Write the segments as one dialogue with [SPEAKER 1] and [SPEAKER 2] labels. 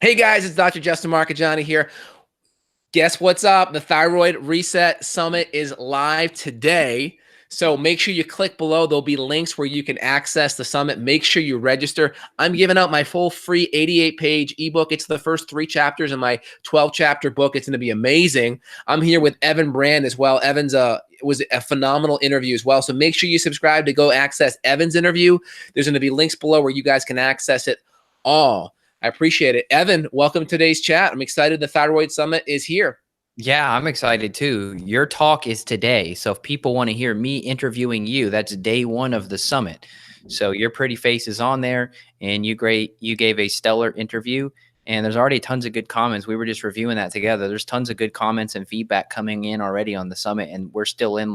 [SPEAKER 1] Hey guys, it's Dr. Justin Marcagiani here. Guess what's up? The Thyroid Reset Summit is live today. So make sure you click below. There'll be links where you can access the summit. Make sure you register. I'm giving out my full free 88-page ebook. It's the first 3 chapters in my 12-chapter book. It's going to be amazing. I'm here with Evan Brand as well. Evan's was a phenomenal interview as well. So make sure you subscribe to go access Evan's interview. There's going to be links below where you guys can access it all. I appreciate it. Evan, welcome to today's chat. I'm excited the Thyroid Summit is here.
[SPEAKER 2] Yeah, I'm excited too. Your talk is today. So if people want to hear me interviewing you, that's day 1 of the summit. So your pretty face is on there and you gave a stellar interview and there's already tons of good comments. We were just reviewing that together. There's tons of good comments and feedback coming in already on the summit and we're still in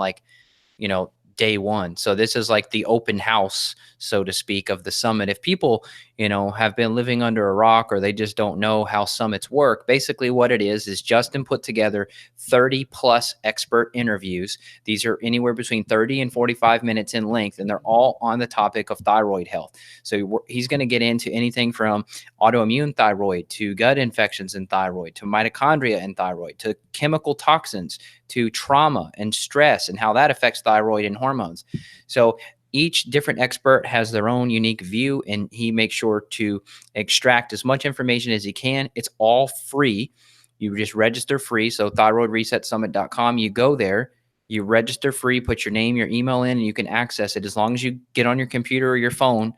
[SPEAKER 2] day 1. So this is like the open house, so to speak, of the summit. If people, have been living under a rock or they just don't know how summits work, basically what it is Justin put together 30 plus expert interviews. These are anywhere between 30 and 45 minutes in length, and they're all on the topic of thyroid health. So he's going to get into anything from autoimmune thyroid to gut infections in thyroid to mitochondria in thyroid to chemical toxins to trauma and stress and how that affects thyroid and hormones. So each different expert has their own unique view, and he makes sure to extract as much information as he can. It's all free. You just register free. So thyroidresetsummit.com, you go there, you register free, put your name, your email in, and you can access it. As long as you get on your computer or your phone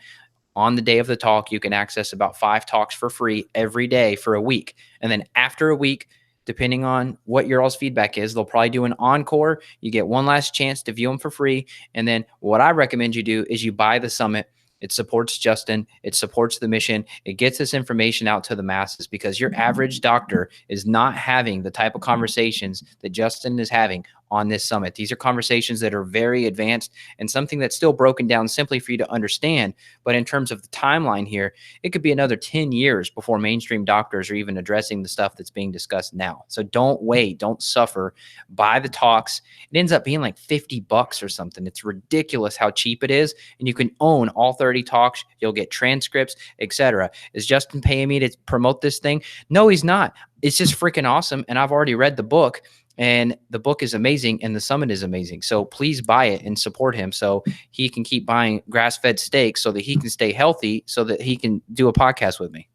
[SPEAKER 2] on the day of the talk, you can access about 5 talks for free every day for a week. And then after a week, depending on what your all's feedback is, they'll probably do an encore. You get one last chance to view them for free. And then what I recommend you do is you buy the summit. It supports Justin. It supports the mission. It gets this information out to the masses because your average doctor is not having the type of conversations that Justin is having on this summit. These are conversations that are very advanced and something that's still broken down simply for you to understand. But in terms of the timeline here, it could be another 10 years before mainstream doctors are even addressing the stuff that's being discussed now. So don't wait, don't suffer. Buy the talks. It ends up being like $50 or something. It's ridiculous how cheap it is. And you can own all 30 talks. You'll get transcripts, etc. Is Justin paying me to promote this thing? No, he's not. It's just freaking awesome. And I've already read the book. And the book is amazing and the summit is amazing. So please buy it and support him so he can keep buying grass-fed steaks so that he can stay healthy so that he can do a podcast with me.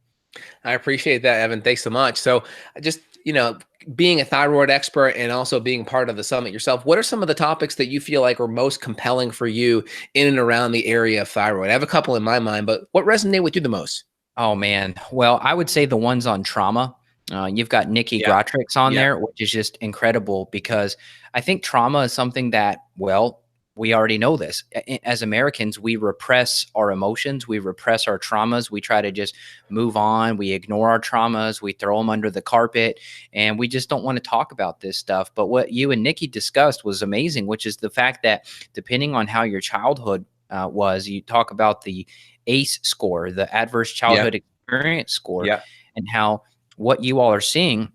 [SPEAKER 1] I appreciate that, Evan. Thanks so much. So just, being a thyroid expert and also being part of the summit yourself, what are some of the topics that you feel like are most compelling for you in and around the area of thyroid? I have a couple in my mind, but what resonate with you the most?
[SPEAKER 2] Oh, man. Well, I would say the ones on trauma. You've got Nikki Grotrix on there, which is just incredible because I think trauma is something that, well, we already know this. As Americans, we repress our emotions. We repress our traumas. We try to just move on. We ignore our traumas. We throw them under the carpet, and we just don't want to talk about this stuff. But what you and Nikki discussed was amazing, which is the fact that depending on how your childhood was, you talk about the ACE score, the Adverse Childhood Experience score, and how what you all are seeing,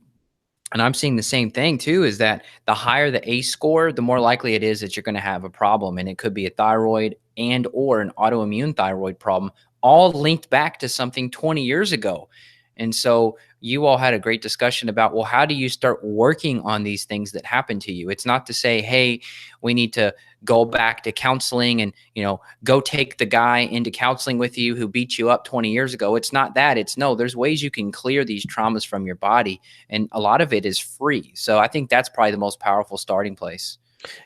[SPEAKER 2] and I'm seeing the same thing too, is that the higher the ACE score, the more likely it is that you're going to have a problem. And it could be a thyroid and or an autoimmune thyroid problem, all linked back to something 20 years ago. And so you all had a great discussion about, well, how do you start working on these things that happen to you? It's not to say, hey, we need to go back to counseling and, go take the guy into counseling with you who beat you up 20 years ago. It's not that. It's no, there's ways you can clear these traumas from your body. And a lot of it is free. So I think that's probably the most powerful starting place.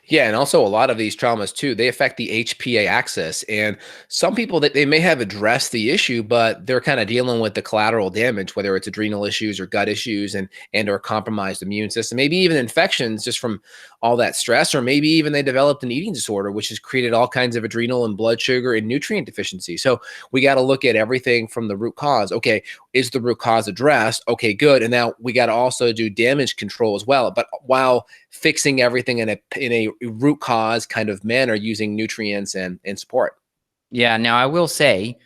[SPEAKER 1] Yeah, and also a lot of these traumas too, they affect the HPA axis. And some people that they may have addressed the issue, but they're kind of dealing with the collateral damage, whether it's adrenal issues or gut issues and or compromised immune system, maybe even infections just from all that stress, or maybe even they developed an eating disorder, which has created all kinds of adrenal and blood sugar and nutrient deficiency. So we got to look at everything from the root cause. Okay, is the root cause addressed? Okay, good. And now we got to also do damage control as well. But while fixing everything in a root cause kind of manner using nutrients and support.
[SPEAKER 2] Yeah. Now I will say,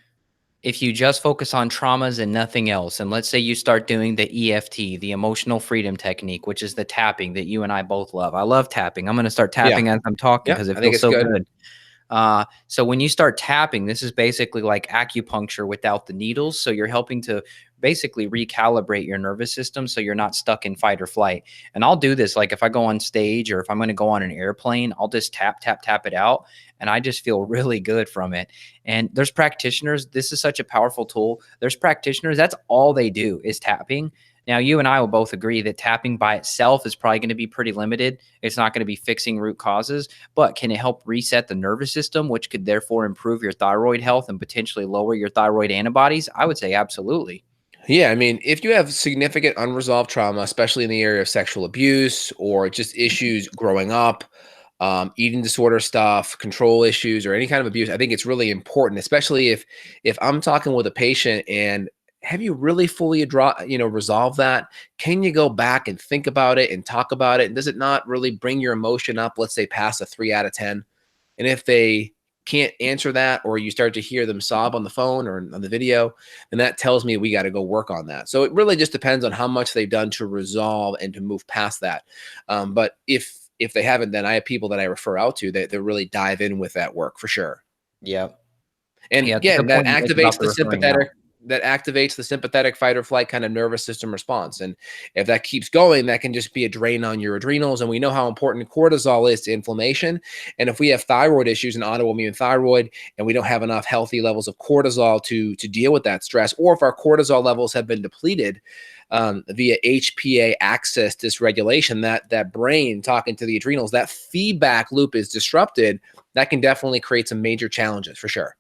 [SPEAKER 2] if you just focus on traumas and nothing else, and let's say you start doing the EFT, the emotional freedom technique, which is the tapping that you and I both love. I love tapping. I'm going to start tapping as I'm talking because it feels so good. So when you start tapping, this is basically like acupuncture without the needles. So you're helping to basically recalibrate your nervous system so you're not stuck in fight or flight. And I'll do this like if I go on stage or if I'm going to go on an airplane, I'll just tap, tap, tap it out. And I just feel really good from it. And there's practitioners. This is such a powerful tool. There's practitioners. That's all they do is tapping. Now, you and I will both agree that tapping by itself is probably going to be pretty limited. It's not going to be fixing root causes, but can it help reset the nervous system, which could therefore improve your thyroid health and potentially lower your thyroid antibodies? I would say absolutely.
[SPEAKER 1] Yeah, I mean, if you have significant unresolved trauma, especially in the area of sexual abuse or just issues growing up, eating disorder stuff, control issues, or any kind of abuse, I think it's really important, especially if I'm talking with a patient and have you really fully resolved that? Can you go back and think about it and talk about it? And does it not really bring your emotion up, let's say past a 3 out of 10? And if they can't answer that, or you start to hear them sob on the phone or on the video, then that tells me we got to go work on that. So it really just depends on how much they've done to resolve and to move past that. But if they haven't, then I have people that I refer out to that really dive in with that work for sure.
[SPEAKER 2] Yeah.
[SPEAKER 1] And
[SPEAKER 2] Yeah. It's a
[SPEAKER 1] again,
[SPEAKER 2] good
[SPEAKER 1] that
[SPEAKER 2] point you make about
[SPEAKER 1] activates
[SPEAKER 2] the
[SPEAKER 1] the
[SPEAKER 2] referring out.
[SPEAKER 1] sympathetic fight or flight kind of nervous system response. And if that keeps going, that can just be a drain on your adrenals. And we know how important cortisol is to inflammation. And if we have thyroid issues and autoimmune thyroid, and we don't have enough healthy levels of cortisol to deal with that stress, or if our cortisol levels have been depleted via HPA axis dysregulation, that brain talking to the adrenals, that feedback loop is disrupted, that can definitely create some major challenges for sure.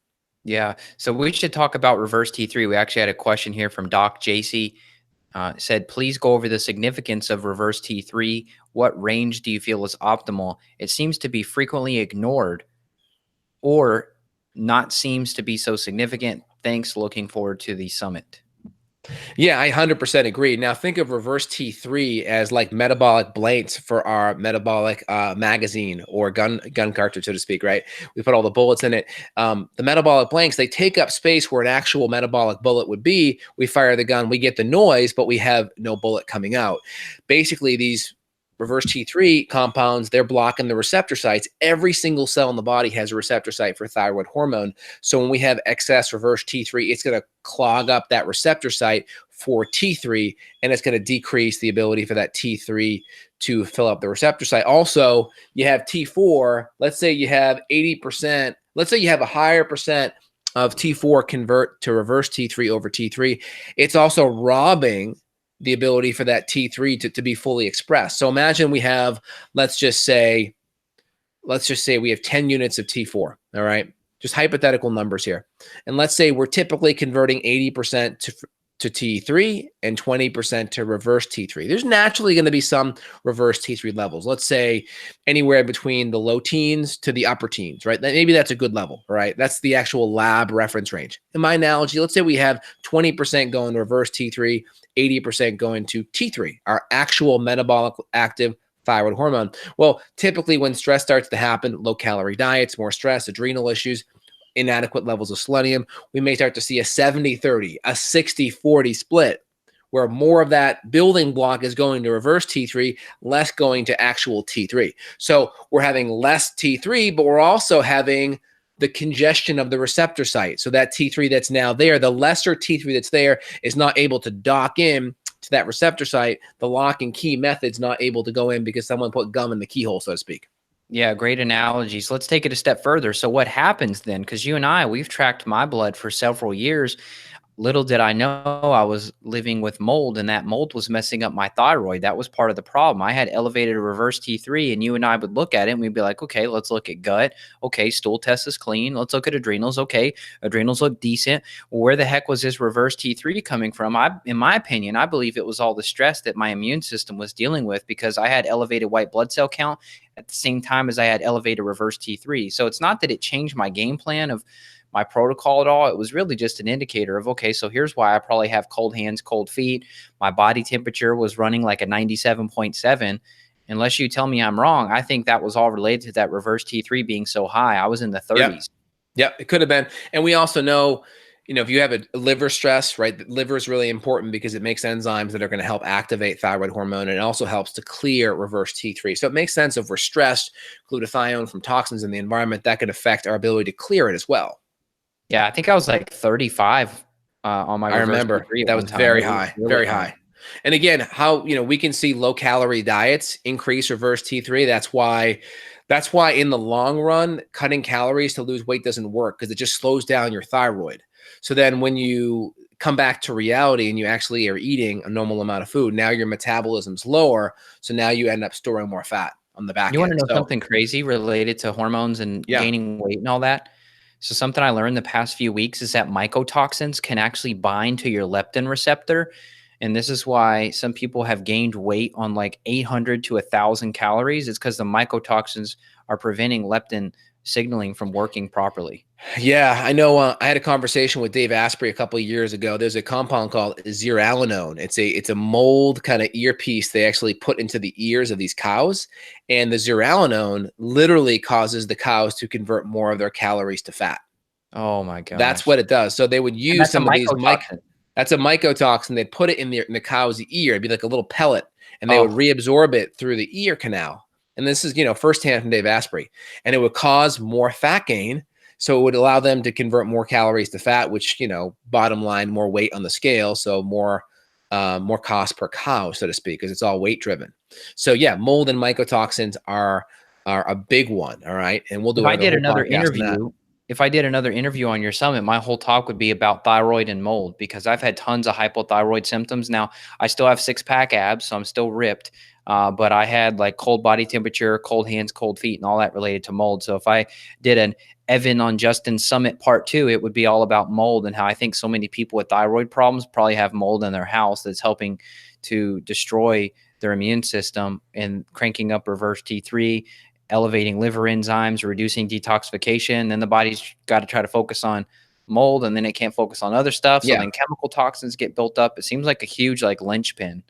[SPEAKER 2] Yeah. So we should talk about reverse T3. We actually had a question here from Doc JC. Said, please go over the significance of reverse T3. What range do you feel is optimal? It seems to be frequently ignored or not seems to be so significant. Thanks. Looking forward to the summit.
[SPEAKER 1] Yeah, I 100% agree. Now think of reverse T3 as like metabolic blanks for our metabolic magazine or gun cartridge, so to speak, right? We put all the bullets in it. The metabolic blanks, they take up space where an actual metabolic bullet would be. We fire the gun, we get the noise, but we have no bullet coming out. Basically, these reverse T3 compounds, they're blocking the receptor sites. Every single cell in the body has a receptor site for thyroid hormone. So when we have excess reverse T3, it's going to clog up that receptor site for T3, and it's going to decrease the ability for that T3 to fill up the receptor site. Also, you have T4. Let's say you have 80%. Let's say you have a higher percent of T4 convert to reverse T3 over T3. It's also robbing the ability for that T3 to be fully expressed. So imagine we have, let's just say we have 10 units of T4, all right? Just hypothetical numbers here. And let's say we're typically converting 80% to T3 and 20% to reverse T3. There's naturally going to be some reverse T3 levels. Let's say anywhere between the low teens to the upper teens, right? Maybe that's a good level, right? That's the actual lab reference range. In my analogy, let's say we have 20% going to reverse T3, 80% going to T3, our actual metabolic active thyroid hormone. Well, typically when stress starts to happen, low calorie diets, more stress, adrenal issues, inadequate levels of selenium, we may start to see a 70-30, a 60-40 split, where more of that building block is going to reverse T3, less going to actual T3. So we're having less T3, but we're also having the congestion of the receptor site. So that T3 that's now there, the lesser T3 that's there is not able to dock in to that receptor site. The lock and key method's not able to go in because someone put gum in the keyhole, so to speak.
[SPEAKER 2] Yeah, great analogies. Let's take it a step further. So what happens then? Because you and I, we've tracked my blood for several years. Little did I know I was living with mold, and that mold was messing up my thyroid. That was part of the problem. I had elevated reverse T3, and you and I would look at it and we'd be like, okay, let's look at gut. Okay, stool test is clean. Let's look at adrenals. Okay, adrenals look decent. Well, where the heck was this reverse T3 coming from? In my opinion, I believe it was all the stress that my immune system was dealing with because I had elevated white blood cell count at the same time as I had elevated reverse T3. So it's not that it changed my game plan of my protocol at all. It was really just an indicator of, okay, so here's why I probably have cold hands, cold feet. My body temperature was running like a 97.7. Unless you tell me I'm wrong, I think that was all related to that reverse T3 being so high. I was in the 30s.
[SPEAKER 1] Yep, it could have been. And we also know if you have a liver stress, right, the liver is really important because it makes enzymes that are going to help activate thyroid hormone, and it also helps to clear reverse T3. So it makes sense if we're stressed, glutathione from toxins in the environment, that could affect our ability to clear it as well.
[SPEAKER 2] Yeah, I think I was like 35 on my
[SPEAKER 1] I
[SPEAKER 2] reverse
[SPEAKER 1] remember
[SPEAKER 2] T3 at
[SPEAKER 1] that
[SPEAKER 2] one
[SPEAKER 1] was
[SPEAKER 2] time.
[SPEAKER 1] very
[SPEAKER 2] It was
[SPEAKER 1] high,
[SPEAKER 2] really
[SPEAKER 1] very
[SPEAKER 2] high.
[SPEAKER 1] high. And again, how, we can see low calorie diets increase reverse T3. That's why in the long run, cutting calories to lose weight doesn't work, because it just slows down your thyroid. So then when you come back to reality and you actually are eating a normal amount of food, now your metabolism's lower. So now you end up storing more fat on the back
[SPEAKER 2] You want to
[SPEAKER 1] end.
[SPEAKER 2] know
[SPEAKER 1] So
[SPEAKER 2] something crazy related to hormones and
[SPEAKER 1] yeah.
[SPEAKER 2] gaining weight and all that? So something I learned the past few weeks is that mycotoxins can actually bind to your leptin receptor. And this is why some people have gained weight on like 800 to 1,000 calories. It's because the mycotoxins are preventing leptin signaling from working properly.
[SPEAKER 1] Yeah, I know. I had a conversation with Dave Asprey a couple of years ago. There's a compound called zearalenone. It's a mold kind of earpiece they actually put into the ears of these cows, and the zearalenone literally causes the cows to convert more of their calories to fat.
[SPEAKER 2] Oh my
[SPEAKER 1] That's
[SPEAKER 2] gosh.
[SPEAKER 1] what it does. So they would
[SPEAKER 2] And
[SPEAKER 1] use
[SPEAKER 2] that's a
[SPEAKER 1] some of these
[SPEAKER 2] mycotoxin.
[SPEAKER 1] that's a mycotoxin. They'd put it in the cow's ear. It'd be like a little pellet, and they would
[SPEAKER 2] Oh,
[SPEAKER 1] reabsorb it through the ear canal. And this is, firsthand from Dave Asprey. And it would cause more fat gain. So it would allow them to convert more calories to fat, which, bottom line, more weight on the scale. So more cost per cow, so to speak, because it's all weight driven. So yeah, mold and mycotoxins are a big one. All right. And we'll
[SPEAKER 2] if
[SPEAKER 1] do
[SPEAKER 2] I
[SPEAKER 1] another
[SPEAKER 2] did
[SPEAKER 1] whole
[SPEAKER 2] another
[SPEAKER 1] podcast on that.
[SPEAKER 2] interview, if I did another interview on your summit, my whole talk would be about thyroid and mold because I've had tons of hypothyroid symptoms. Now, I still have six-pack abs, so I'm still ripped. But I had like cold body temperature, cold hands, cold feet, and all that related to mold. So if I did an Evan on Justin Summit Part 2, it would be all about mold and how I think so many people with thyroid problems probably have mold in their house that's helping to destroy their immune system and cranking up reverse T3, elevating liver enzymes, reducing detoxification. Then the body's got to try to focus on mold, and then it can't focus on other stuff. So
[SPEAKER 1] Yeah.
[SPEAKER 2] then chemical toxins get built up. It seems like a huge like linchpin.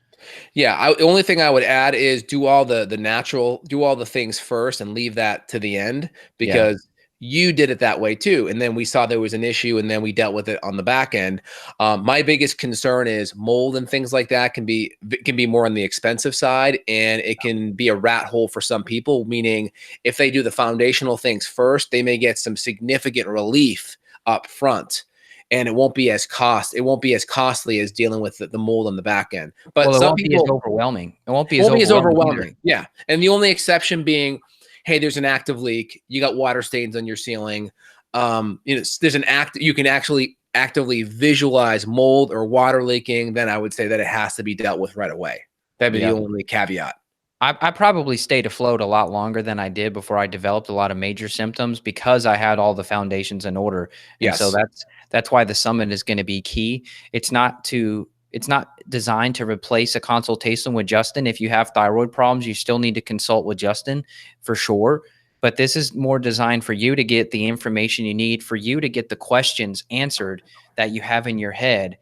[SPEAKER 1] Yeah, the only thing I would add is do all the natural, do all the things first and leave that to the end,
[SPEAKER 2] Yeah.
[SPEAKER 1] because you did it that way too. And then we saw there was an issue, and then we dealt with it on the back end. My biggest concern is mold and things like that can be more on the expensive side, and it can be a rat hole for some people. Meaning, if they do the foundational things first, they may get some significant relief up front, and it won't be as costly as dealing with the mold on the back end. But
[SPEAKER 2] Well, it
[SPEAKER 1] some
[SPEAKER 2] won't be as
[SPEAKER 1] people
[SPEAKER 2] overwhelming. It won't be as
[SPEAKER 1] won't be as
[SPEAKER 2] overwhelming either.
[SPEAKER 1] overwhelming. Yeah. And the only exception being, hey, there's an active leak. You got water stains on your ceiling. There's an act, you can actually actively visualize mold or water leaking. Then I would say that it has to be dealt with right away. That'd be the
[SPEAKER 2] Yeah.
[SPEAKER 1] only caveat.
[SPEAKER 2] I probably stayed afloat a lot longer than I did before I developed a lot of major symptoms because I had all the foundations in order. And so
[SPEAKER 1] Yes.
[SPEAKER 2] that's why the summit is going to be key. It's not designed to replace a consultation with Justin. If you have thyroid problems, you still need to consult with Justin for sure. But this is more designed for you to get the information you need, for you to get the questions answered that you have in your head.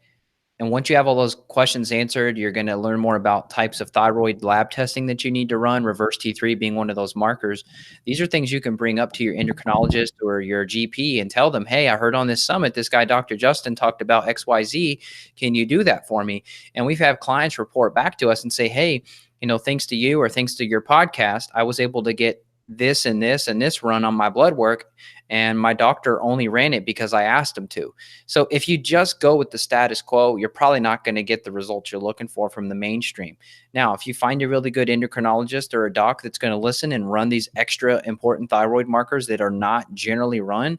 [SPEAKER 2] And once you have all those questions answered, you're going to learn more about types of thyroid lab testing that you need to run, reverse T3 being one of those markers. These are things you can bring up to your endocrinologist or your GP and tell them, hey, I heard on this summit, this guy, Dr. Justin, talked about XYZ. Can you do that for me? And we've had clients report back to us and say, hey, thanks to you or thanks to your podcast, I was able to get this and this and this run on my blood work. And my doctor only ran it because I asked him to. So if you just go with the status quo, you're probably not going to get the results you're looking for from the mainstream. Now, if you find a really good endocrinologist or a doc that's going to listen and run these extra important thyroid markers that are not generally run,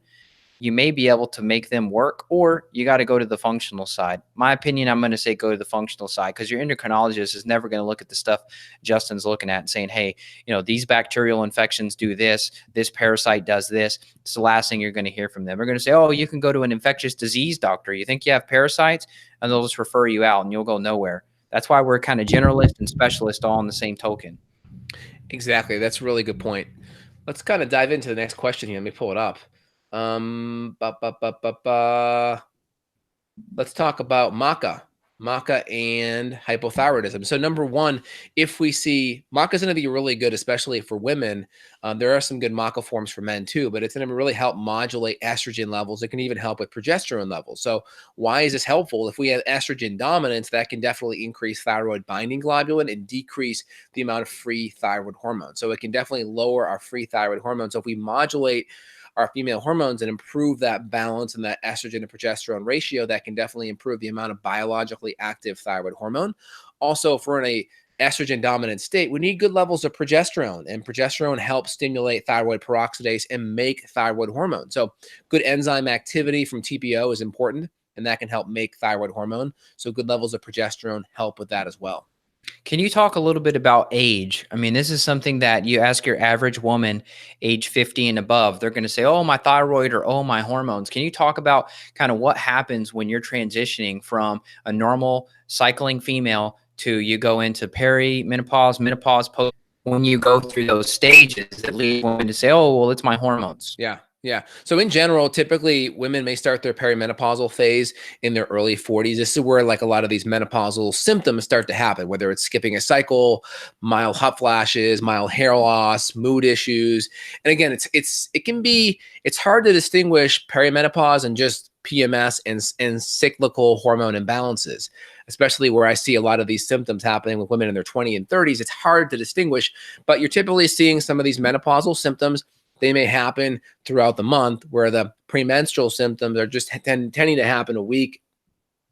[SPEAKER 2] you may be able to make them work, or you got to go to the functional side. My opinion, I'm going to say go to the functional side because your endocrinologist is never going to look at the stuff Justin's looking at and saying, hey, these bacterial infections do this, this parasite does this. It's the last thing you're going to hear from them. They're going to say, oh, you can go to an infectious disease doctor. You think you have parasites? And they'll just refer you out and you'll go nowhere. That's why we're kind of generalist and specialist all in the same token.
[SPEAKER 1] Exactly. That's a really good point. Let's kind of dive into the next question here. Let me pull it up. Ba, ba, ba, ba, ba. Let's talk about maca. Maca and hypothyroidism. So number one, if we see maca is going to be really good, especially for women. There are some good maca forms for men too, but it's going to really help modulate estrogen levels. It can even help with progesterone levels. So why is this helpful? If we have estrogen dominance, that can definitely increase thyroid binding globulin and decrease the amount of free thyroid hormone. So it can definitely lower our free thyroid hormone. So if we modulate our female hormones and improve that balance and that estrogen to progesterone ratio, that can definitely improve the amount of biologically active thyroid hormone. Also, if we're in a estrogen dominant state, we need good levels of progesterone, and progesterone helps stimulate thyroid peroxidase and make thyroid hormone. So good enzyme activity from TPO is important, and that can help make thyroid hormone. So good levels of progesterone help with that as well.
[SPEAKER 2] Can you talk a little bit about age? I mean, this is something that you ask your average woman, age 50 and above, they're going to say, oh, my thyroid or oh, my hormones. Can you talk about kind of what happens when you're transitioning from a normal cycling female to you go into perimenopause, menopause, post, when you go through those stages that lead women to say, oh, well, it's my hormones?
[SPEAKER 1] Yeah. Yeah. So in general, typically women may start their perimenopausal phase in their early 40s. This is where like a lot of these menopausal symptoms start to happen, whether it's skipping a cycle, mild hot flashes, mild hair loss, mood issues. And again, it's hard to distinguish perimenopause and just PMS and cyclical hormone imbalances, especially where I see a lot of these symptoms happening with women in their 20s and 30s. It's hard to distinguish, but you're typically seeing some of these menopausal symptoms. They may happen throughout the month, where the premenstrual symptoms are just tending to happen a week,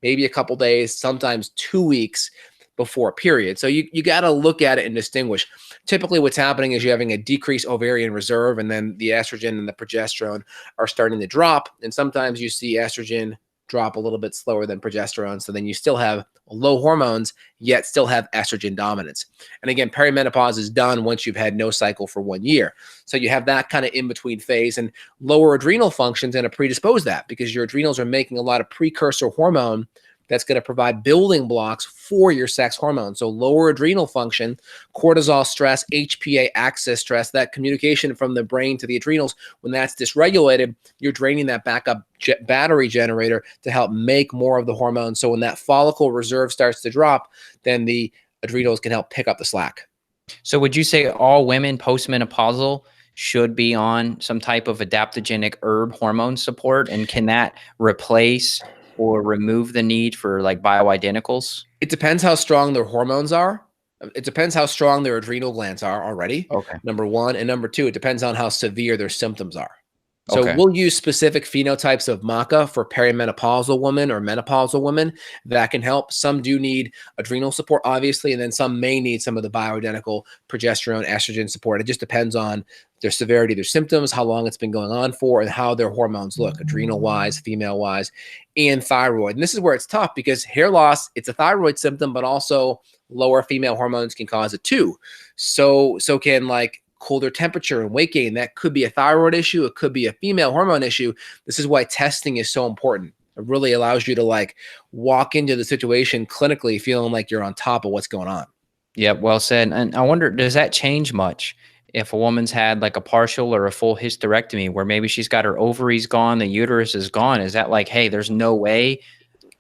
[SPEAKER 1] maybe a couple days, sometimes 2 weeks before a period. So you got to look at it and distinguish. Typically what's happening is you're having a decreased ovarian reserve, and then the estrogen and the progesterone are starting to drop. And sometimes you see estrogen drop a little bit slower than progesterone. So then you still have low hormones, yet still have estrogen dominance. And again, perimenopause is done once you've had no cycle for 1 year. So you have that kind of in-between phase, and lower adrenal function is going to predispose that, because your adrenals are making a lot of precursor hormone that's going to provide building blocks for your sex hormone. So lower adrenal function, cortisol stress, HPA axis stress, that communication from the brain to the adrenals, when that's dysregulated, you're draining that backup battery generator to help make more of the hormone. So when that follicle reserve starts to drop, then the adrenals can help pick up the slack.
[SPEAKER 2] So would you say all women postmenopausal should be on some type of adaptogenic herb hormone support? And can that replace or remove the need for like bioidenticals?
[SPEAKER 1] It depends how strong their hormones are. It depends how strong their adrenal glands are already,
[SPEAKER 2] Okay.
[SPEAKER 1] number one. And number two, it depends on how severe their symptoms are. So
[SPEAKER 2] Okay.
[SPEAKER 1] we'll use specific phenotypes of maca for perimenopausal women or menopausal women that can help. Some do need adrenal support, obviously, and then some may need some of the bioidentical progesterone, estrogen support. It just depends on their severity, their symptoms, how long it's been going on for, and how their hormones look, adrenal-wise, female-wise, and thyroid. And this is where it's tough, because hair loss, it's a thyroid symptom, but also lower female hormones can cause it too. So can like colder temperature and weight gain. That could be a thyroid issue. It could be a female hormone issue. This is why testing is so important. It really allows you to like walk into the situation clinically feeling like you're on top of what's going on.
[SPEAKER 2] Yep. Well said. And I wonder, does that change much if a woman's had like a partial or a full hysterectomy where maybe she's got her ovaries gone, the uterus is gone? Is that like, hey, there's no way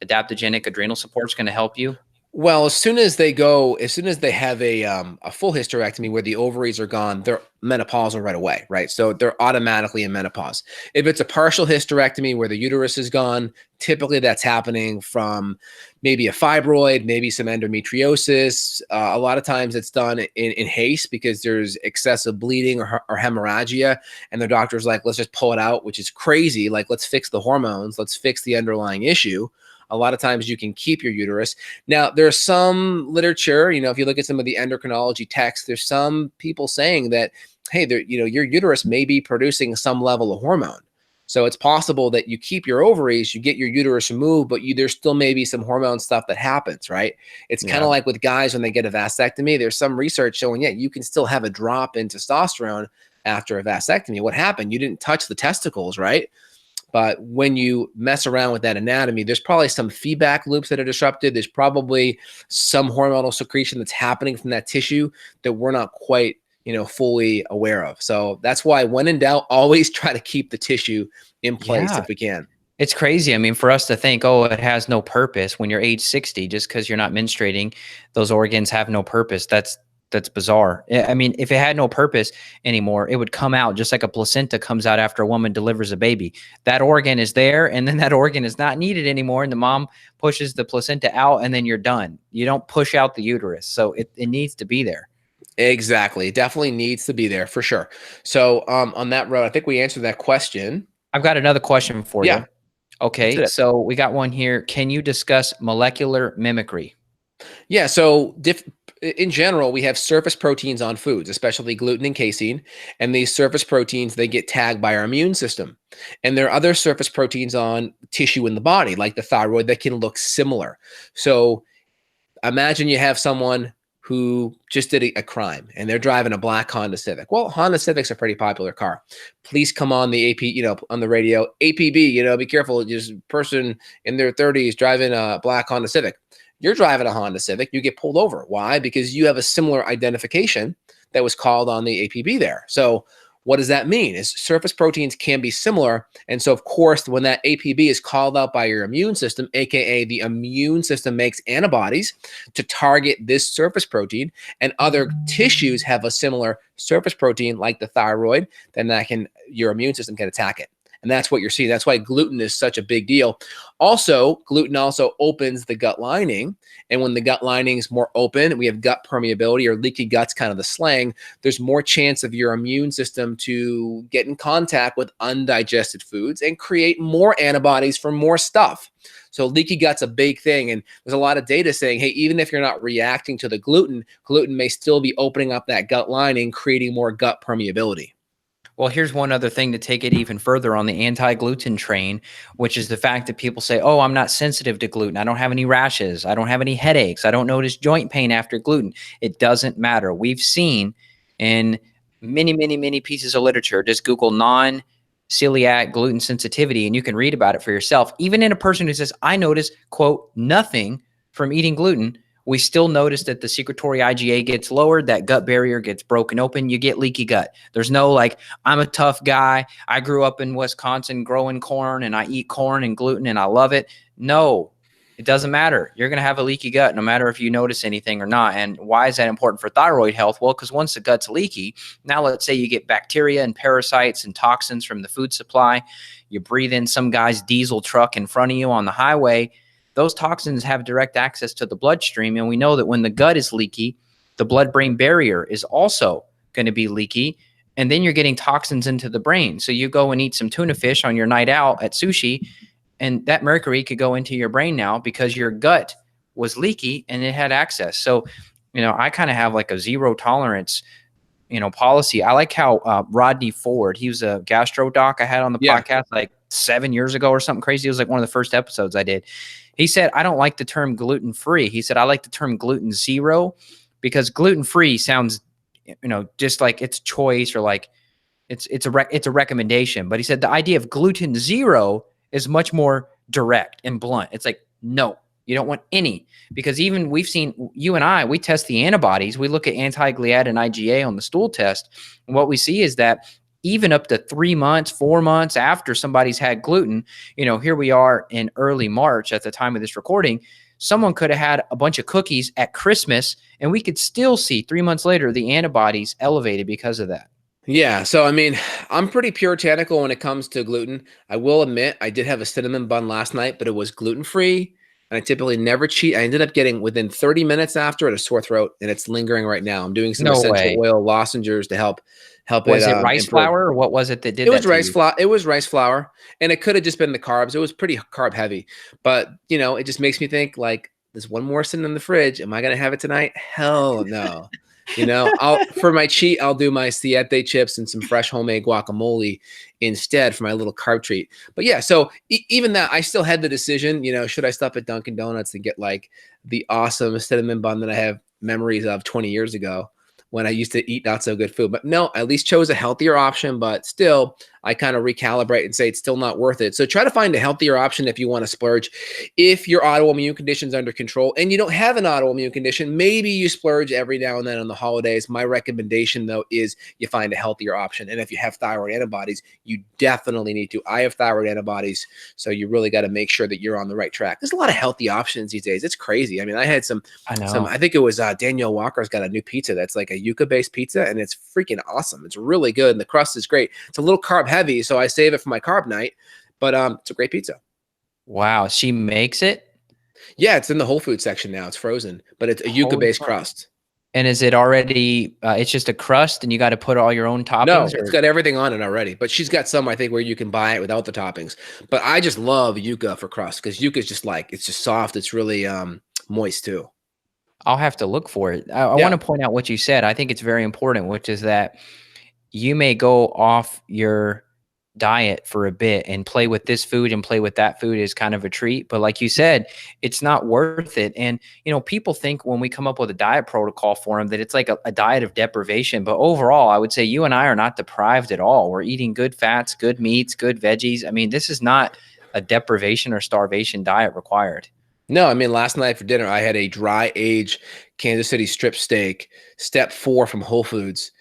[SPEAKER 2] adaptogenic adrenal support is going to help you?
[SPEAKER 1] Well, as soon as they have a full hysterectomy where the ovaries are gone, they're menopausal right away, right? So they're automatically in menopause. If it's a partial hysterectomy where the uterus is gone, typically that's happening from maybe a fibroid, maybe some endometriosis. A lot of times it's done in haste because there's excessive bleeding or hemorrhagia, and the doctor's like, let's just pull it out, which is crazy. Like, let's fix the hormones, let's fix the underlying issue. A lot of times you can keep your uterus. Now, there's some literature, if you look at some of the endocrinology texts, there's some people saying that, hey, your uterus may be producing some level of hormone. So it's possible that you keep your ovaries, you get your uterus removed, but there's still maybe some hormone stuff that happens, right? It's kind of like with guys when they get a vasectomy. There's some research showing, you can still have a drop in testosterone after a vasectomy. What happened? You didn't touch the testicles, right? But when you mess around with that anatomy, there's probably some feedback loops that are disrupted. There's probably some hormonal secretion that's happening from that tissue that we're not quite, fully aware of. So that's why, when in doubt, always try to keep the tissue in place
[SPEAKER 2] Yeah.
[SPEAKER 1] if we can.
[SPEAKER 2] It's crazy. I mean, for us to think, oh, it has no purpose when you're age 60, just because you're not menstruating, those organs have no purpose. That's bizarre. I mean, if it had no purpose anymore, it would come out just like a placenta comes out after a woman delivers a baby. That organ is there, and then that organ is not needed anymore, and the mom pushes the placenta out, and then you're done. You don't push out the uterus, so it needs to be there.
[SPEAKER 1] Exactly. It definitely needs to be there for sure. So on that road, I think we answered that question.
[SPEAKER 2] I've got another question for
[SPEAKER 1] Yeah,
[SPEAKER 2] you.
[SPEAKER 1] let's do
[SPEAKER 2] Okay,
[SPEAKER 1] that.
[SPEAKER 2] so we got one here. Can you discuss molecular mimicry?
[SPEAKER 1] Yeah, so in general, we have surface proteins on foods, especially gluten and casein, and these surface proteins they get tagged by our immune system. And there are other surface proteins on tissue in the body, like the thyroid, that can look similar. So imagine you have someone who just did a crime and they're driving a black Honda Civic. Well, Honda Civic's a pretty popular car. Please come on the AP, on the radio, APB, be careful. Just person in their 30s driving a black Honda Civic. You're driving a Honda Civic, you get pulled over. Why? Because you have a similar identification that was called on the APB there. So what does that mean? Is surface proteins can be similar. And so, of course, when that APB is called out by your immune system, AKA the immune system makes antibodies to target this surface protein, and other tissues have a similar surface protein like the thyroid, then your immune system can attack it. And that's what you're seeing. That's why gluten is such a big deal. Also, gluten also opens the gut lining. And when the gut lining is more open, we have gut permeability, or leaky gut's kind of the slang, there's more chance of your immune system to get in contact with undigested foods and create more antibodies for more stuff. So leaky gut's a big thing. And there's a lot of data saying, hey, even if you're not reacting to the gluten may still be opening up that gut lining, creating more gut permeability.
[SPEAKER 2] Well, here's one other thing to take it even further on the anti-gluten train, which is the fact that people say, oh, I'm not sensitive to gluten. I don't have any rashes. I don't have any headaches. I don't notice joint pain after gluten. It doesn't matter. We've seen in many, many, many pieces of literature, just Google non-celiac gluten sensitivity, and you can read about it for yourself. Even in a person who says, I notice, quote, nothing from eating gluten, we still notice that the secretory IgA gets lowered, that gut barrier gets broken open, you get leaky gut. There's no like, I'm a tough guy, I grew up in Wisconsin growing corn and I eat corn and gluten and I love it. No, it doesn't matter. You're going to have a leaky gut no matter if you notice anything or not. And why is that important for thyroid health? Well, because once the gut's leaky, now let's say you get bacteria and parasites and toxins from the food supply, you breathe in some guy's diesel truck in front of you on the highway. Those toxins have direct access to the bloodstream. And we know that when the gut is leaky, the blood-brain barrier is also going to be leaky. And then you're getting toxins into the brain. So you go and eat some tuna fish on your night out at sushi, and that mercury could go into your brain now because your gut was leaky and it had access. So, I kind of have like a zero tolerance, policy. I like how Rodney Ford, he was a gastro doc I had on the podcast like 7 years ago or something crazy. It was like one of the first episodes I did. He said, I don't like the term gluten-free. He said, I like the term gluten zero, because gluten-free sounds, just like it's choice, or like it's a recommendation. But he said the idea of gluten zero is much more direct and blunt. It's like, no, you don't want any, because even we've seen, you and I, we test the antibodies. We look at anti-gliadin and IgA on the stool test. And what we see is that even up to 3 months, 4 months after somebody's had gluten, here we are in early March at the time of this recording, someone could have had a bunch of cookies at Christmas and we could still see 3 months later the antibodies elevated because of that.
[SPEAKER 1] Yeah, so I mean, I'm pretty puritanical when it comes to gluten. I will admit I did have a cinnamon bun last night, but it was gluten-free, and I typically never cheat. I ended up getting within 30 minutes after it a sore throat, and it's lingering right now. I'm doing some
[SPEAKER 2] No
[SPEAKER 1] essential
[SPEAKER 2] way.
[SPEAKER 1] oil lozenges to help
[SPEAKER 2] Was
[SPEAKER 1] it
[SPEAKER 2] it rice
[SPEAKER 1] improve.
[SPEAKER 2] flour, or what was it that did
[SPEAKER 1] It
[SPEAKER 2] that
[SPEAKER 1] was
[SPEAKER 2] to
[SPEAKER 1] rice
[SPEAKER 2] you?
[SPEAKER 1] flour. It was rice flour, and it could have just been the carbs. It was pretty carb heavy, but it just makes me think like, there's one more sitting in the fridge. Am I gonna have it tonight? Hell no. I'll for my cheat, I'll do my siete chips and some fresh homemade guacamole instead for my little carb treat. But yeah, so even that, I still had the decision. Should I stop at Dunkin' Donuts and get like the awesome cinnamon bun that I have memories of 20 years ago when I used to eat not so good food? But no, I at least chose a healthier option. But still, I kind of recalibrate and say it's still not worth it. So try to find a healthier option if you want to splurge. If your autoimmune condition's under control and you don't have an autoimmune condition, maybe you splurge every now and then on the holidays. My recommendation, though, is you find a healthier option. And if you have thyroid antibodies, you definitely need to. I have thyroid antibodies, so you really got to make sure that you're on the right track. There's a lot of healthy options these days. It's crazy. I mean, I had
[SPEAKER 2] I know.
[SPEAKER 1] I think it was Danielle Walker's got a new pizza that's like a yucca-based pizza, and it's freaking awesome. It's really good, and the crust is great. It's a little carb heavy, so I save it for my carb night, but it's a great pizza.
[SPEAKER 2] Wow. She makes it?
[SPEAKER 1] Yeah, it's in the Whole Food section now. It's frozen, but it's a
[SPEAKER 2] Holy
[SPEAKER 1] yucca-based
[SPEAKER 2] fuck.
[SPEAKER 1] crust.
[SPEAKER 2] And is it already, it's just a crust and you got to put all your own
[SPEAKER 1] No,
[SPEAKER 2] toppings?
[SPEAKER 1] it's got everything on it already, but she's got some, I think, where you can buy it without the toppings. But I just love yucca for crust because yucca is just like, it's just soft. It's really moist too.
[SPEAKER 2] I'll have to look for it. I
[SPEAKER 1] Yeah.
[SPEAKER 2] want to point out what you said. I think it's very important, which is that you may go off your diet for a bit and play with this food and play with that food is kind of a treat. But like you said, it's not worth it. And, people think when we come up with a diet protocol for them that it's like a diet of deprivation. But overall, I would say you and I are not deprived at all. We're eating good fats, good meats, good veggies. I mean, this is not a deprivation or starvation diet required.
[SPEAKER 1] No, I mean, last night for dinner, I had a dry aged Kansas City strip steak, step 4 from Whole Foods.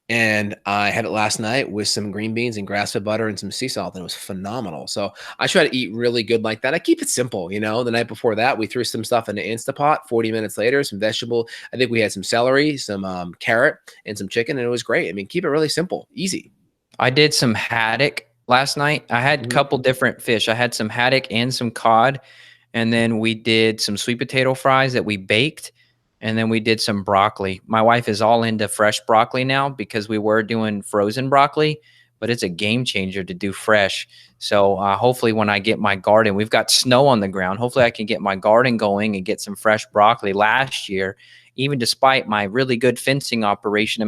[SPEAKER 1] And I had it last night with some green beans and grass-fed butter and some sea salt, and it was phenomenal. So I try to eat really good like that. I keep it simple, The night before that, we threw some stuff in an Instapot. 40 minutes later, some vegetable. I think we had some celery, some carrot, and some chicken, and it was great. I mean, keep it really simple, easy.
[SPEAKER 2] I did some haddock last night. I had a couple different fish. I had some haddock and some cod. And then we did some sweet potato fries that we baked. And then we did some broccoli. My wife is all into fresh broccoli now because we were doing frozen broccoli, but it's a game changer to do fresh. So hopefully when I get my garden, we've got snow on the ground. Hopefully I can get my garden going and get some fresh broccoli. Last year, even despite my really good fencing operation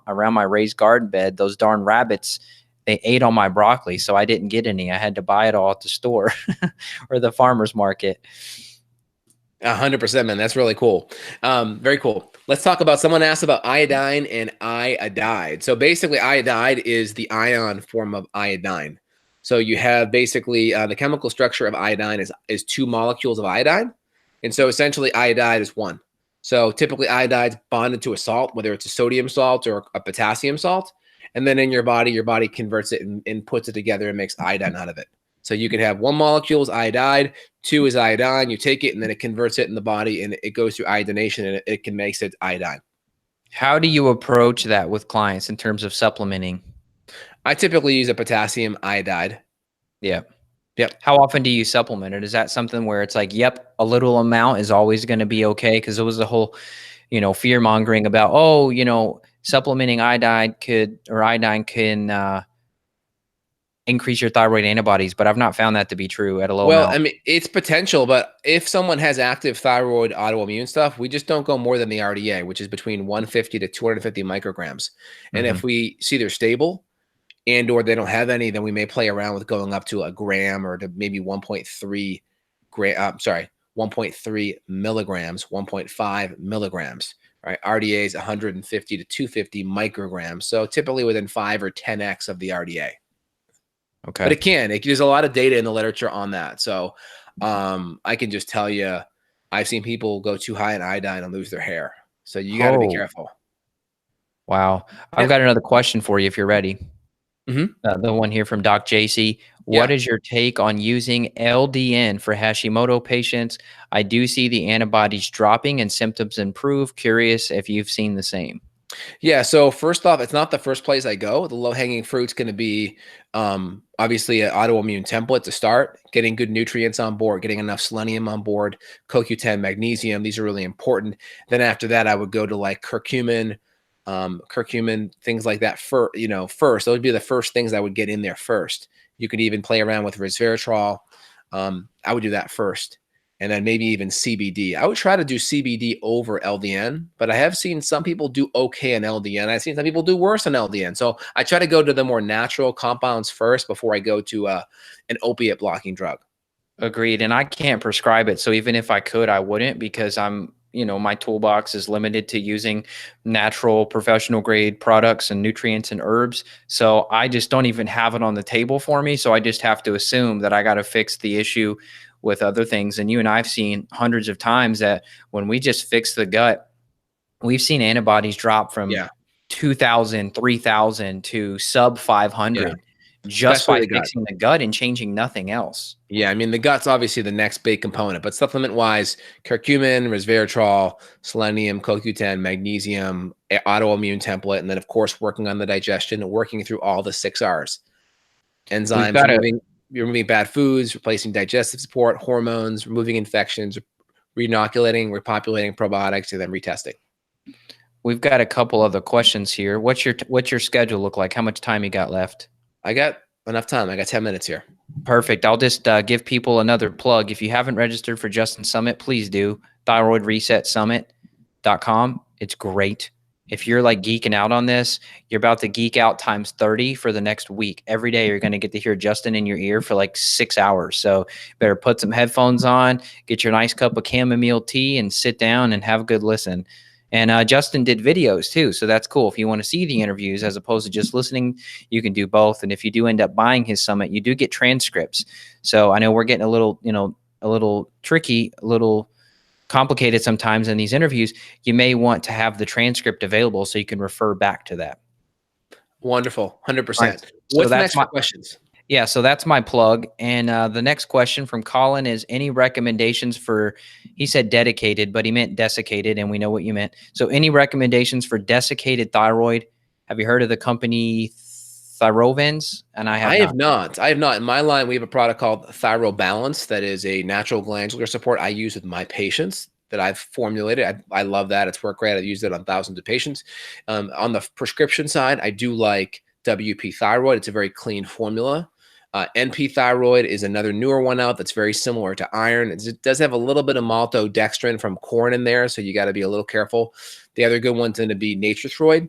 [SPEAKER 2] around my raised garden bed, those darn rabbits, they ate all my broccoli. So I didn't get any. I had to buy it all at the store or the farmer's market.
[SPEAKER 1] 100%, man. That's really cool. Very cool. Let's talk about, someone asked about iodine and iodide. So basically iodide is the ion form of iodine. So you have basically the chemical structure of iodine is 2 molecules of iodine. And so essentially iodide is 1. So typically iodide's bonded to a salt, whether it's a sodium salt or a potassium salt. And then in your body converts it and puts it together and makes iodine out of it. So you can have 1 molecule is iodide, 2 is iodine. You take it and then it converts it in the body and it goes through iodination and it can make it iodine.
[SPEAKER 2] How do you approach that with clients in terms of supplementing?
[SPEAKER 1] I typically use a potassium iodide.
[SPEAKER 2] Yep.
[SPEAKER 1] Yep.
[SPEAKER 2] How often do you supplement it? Is that something where it's like, yep, a little amount is always going to be okay? Because it was the whole, fear mongering about, supplementing iodine can increase your thyroid antibodies, but I've not found that to be true at a low amount.
[SPEAKER 1] I mean, it's potential, but if someone has active thyroid autoimmune stuff, we just don't go more than the RDA, which is between 150 to 250 micrograms. And if we see they're stable and or they don't have any, then we may play around with going up to a gram or to maybe 1.3 milligrams, 1.5 milligrams. Right, RDA is 150 to 250 micrograms. So typically within 5 or 10x of the RDA.
[SPEAKER 2] Okay.
[SPEAKER 1] But there's a lot of data in the literature on that. So I can just tell you, I've seen people go too high in iodine and lose their hair. So you got to be careful.
[SPEAKER 2] Wow. I've got another question for you if you're ready. The one here from Doc JC. What is your take on using LDN for Hashimoto patients? I do see the antibodies dropping and symptoms improve. Curious if you've seen the same.
[SPEAKER 1] Yeah. So first off, it's not the first place I go. The low-hanging fruit's going to be obviously an autoimmune template to start, getting good nutrients on board, getting enough selenium on board, CoQ10, magnesium. These are really important. Then after that, I would go to like curcumin, things like that first. Those would be the first things I would get in there first. You could even play around with resveratrol. I would do that first. And then maybe even CBD. I would try to do CBD over LDN, but I have seen some people do okay on LDN. I've seen some people do worse on LDN. So I try to go to the more natural compounds first before I go to an opiate blocking drug.
[SPEAKER 2] Agreed. And I can't prescribe it. So even if I could, I wouldn't, because I'm my toolbox is limited to using natural professional grade products and nutrients and herbs. So I just don't even have it on the table for me. So I just have to assume that I got to fix the issue with other things. And you and I've seen hundreds of times that when we just fix the gut, we've seen antibodies drop from
[SPEAKER 1] Yeah.
[SPEAKER 2] 2,000, 3,000 to sub
[SPEAKER 1] Yeah.
[SPEAKER 2] 500 just
[SPEAKER 1] Especially
[SPEAKER 2] by
[SPEAKER 1] the gut.
[SPEAKER 2] fixing the gut and changing nothing else.
[SPEAKER 1] Yeah, I mean, the gut's obviously the next big component, but supplement-wise, curcumin, resveratrol, selenium, CoQ10, magnesium, autoimmune template, and then, of course, working on the digestion, working through all the 6 Rs.
[SPEAKER 2] We've
[SPEAKER 1] Enzymes,
[SPEAKER 2] got to
[SPEAKER 1] removing bad foods, replacing digestive support, hormones, removing infections, re-inoculating, repopulating probiotics, and then retesting.
[SPEAKER 2] we've got a couple other questions here. What's your schedule look like? How much time you got left?
[SPEAKER 1] I got enough time. I got 10 minutes here.
[SPEAKER 2] Perfect. I'll just give people another plug. If you haven't registered for Justin Summit, please do. thyroidresetsummit.com. It's great. If you're like geeking out on this, you're about to geek out times 30 for the next week. Every day you're going to get to hear Justin in your ear for like 6 hours. So better put some headphones on, get your nice cup of chamomile tea and sit down and have a good listen. And Justin did videos too. So that's cool. If you want to see the interviews as opposed to just listening, you can do both. And if you do end up buying his summit, you do get transcripts. So I know we're getting a little tricky, a little complicated sometimes in these interviews. You may want to have the transcript available so you can refer back to that.
[SPEAKER 1] Wonderful. 100%.
[SPEAKER 2] Right.
[SPEAKER 1] What's next for questions?
[SPEAKER 2] Yeah, so that's my plug. And the next question from Colin is any recommendations for, he said dedicated, but he meant desiccated, and we know what you meant. So any recommendations for desiccated thyroid? Have you heard of the company Thyrovens? And I have not.
[SPEAKER 1] I have not. In my line, we have a product called ThyroBalance that is a natural glandular support I use with my patients that I've formulated. I love that. It's worked great. I've used it on thousands of patients. On the prescription side, I do like WP Thyroid. It's a very clean formula. NP Thyroid is another newer one out that's very similar to iron. It does have a little bit of maltodextrin from corn in there, so you got to be a little careful. The other good one's going to be Natrethroid.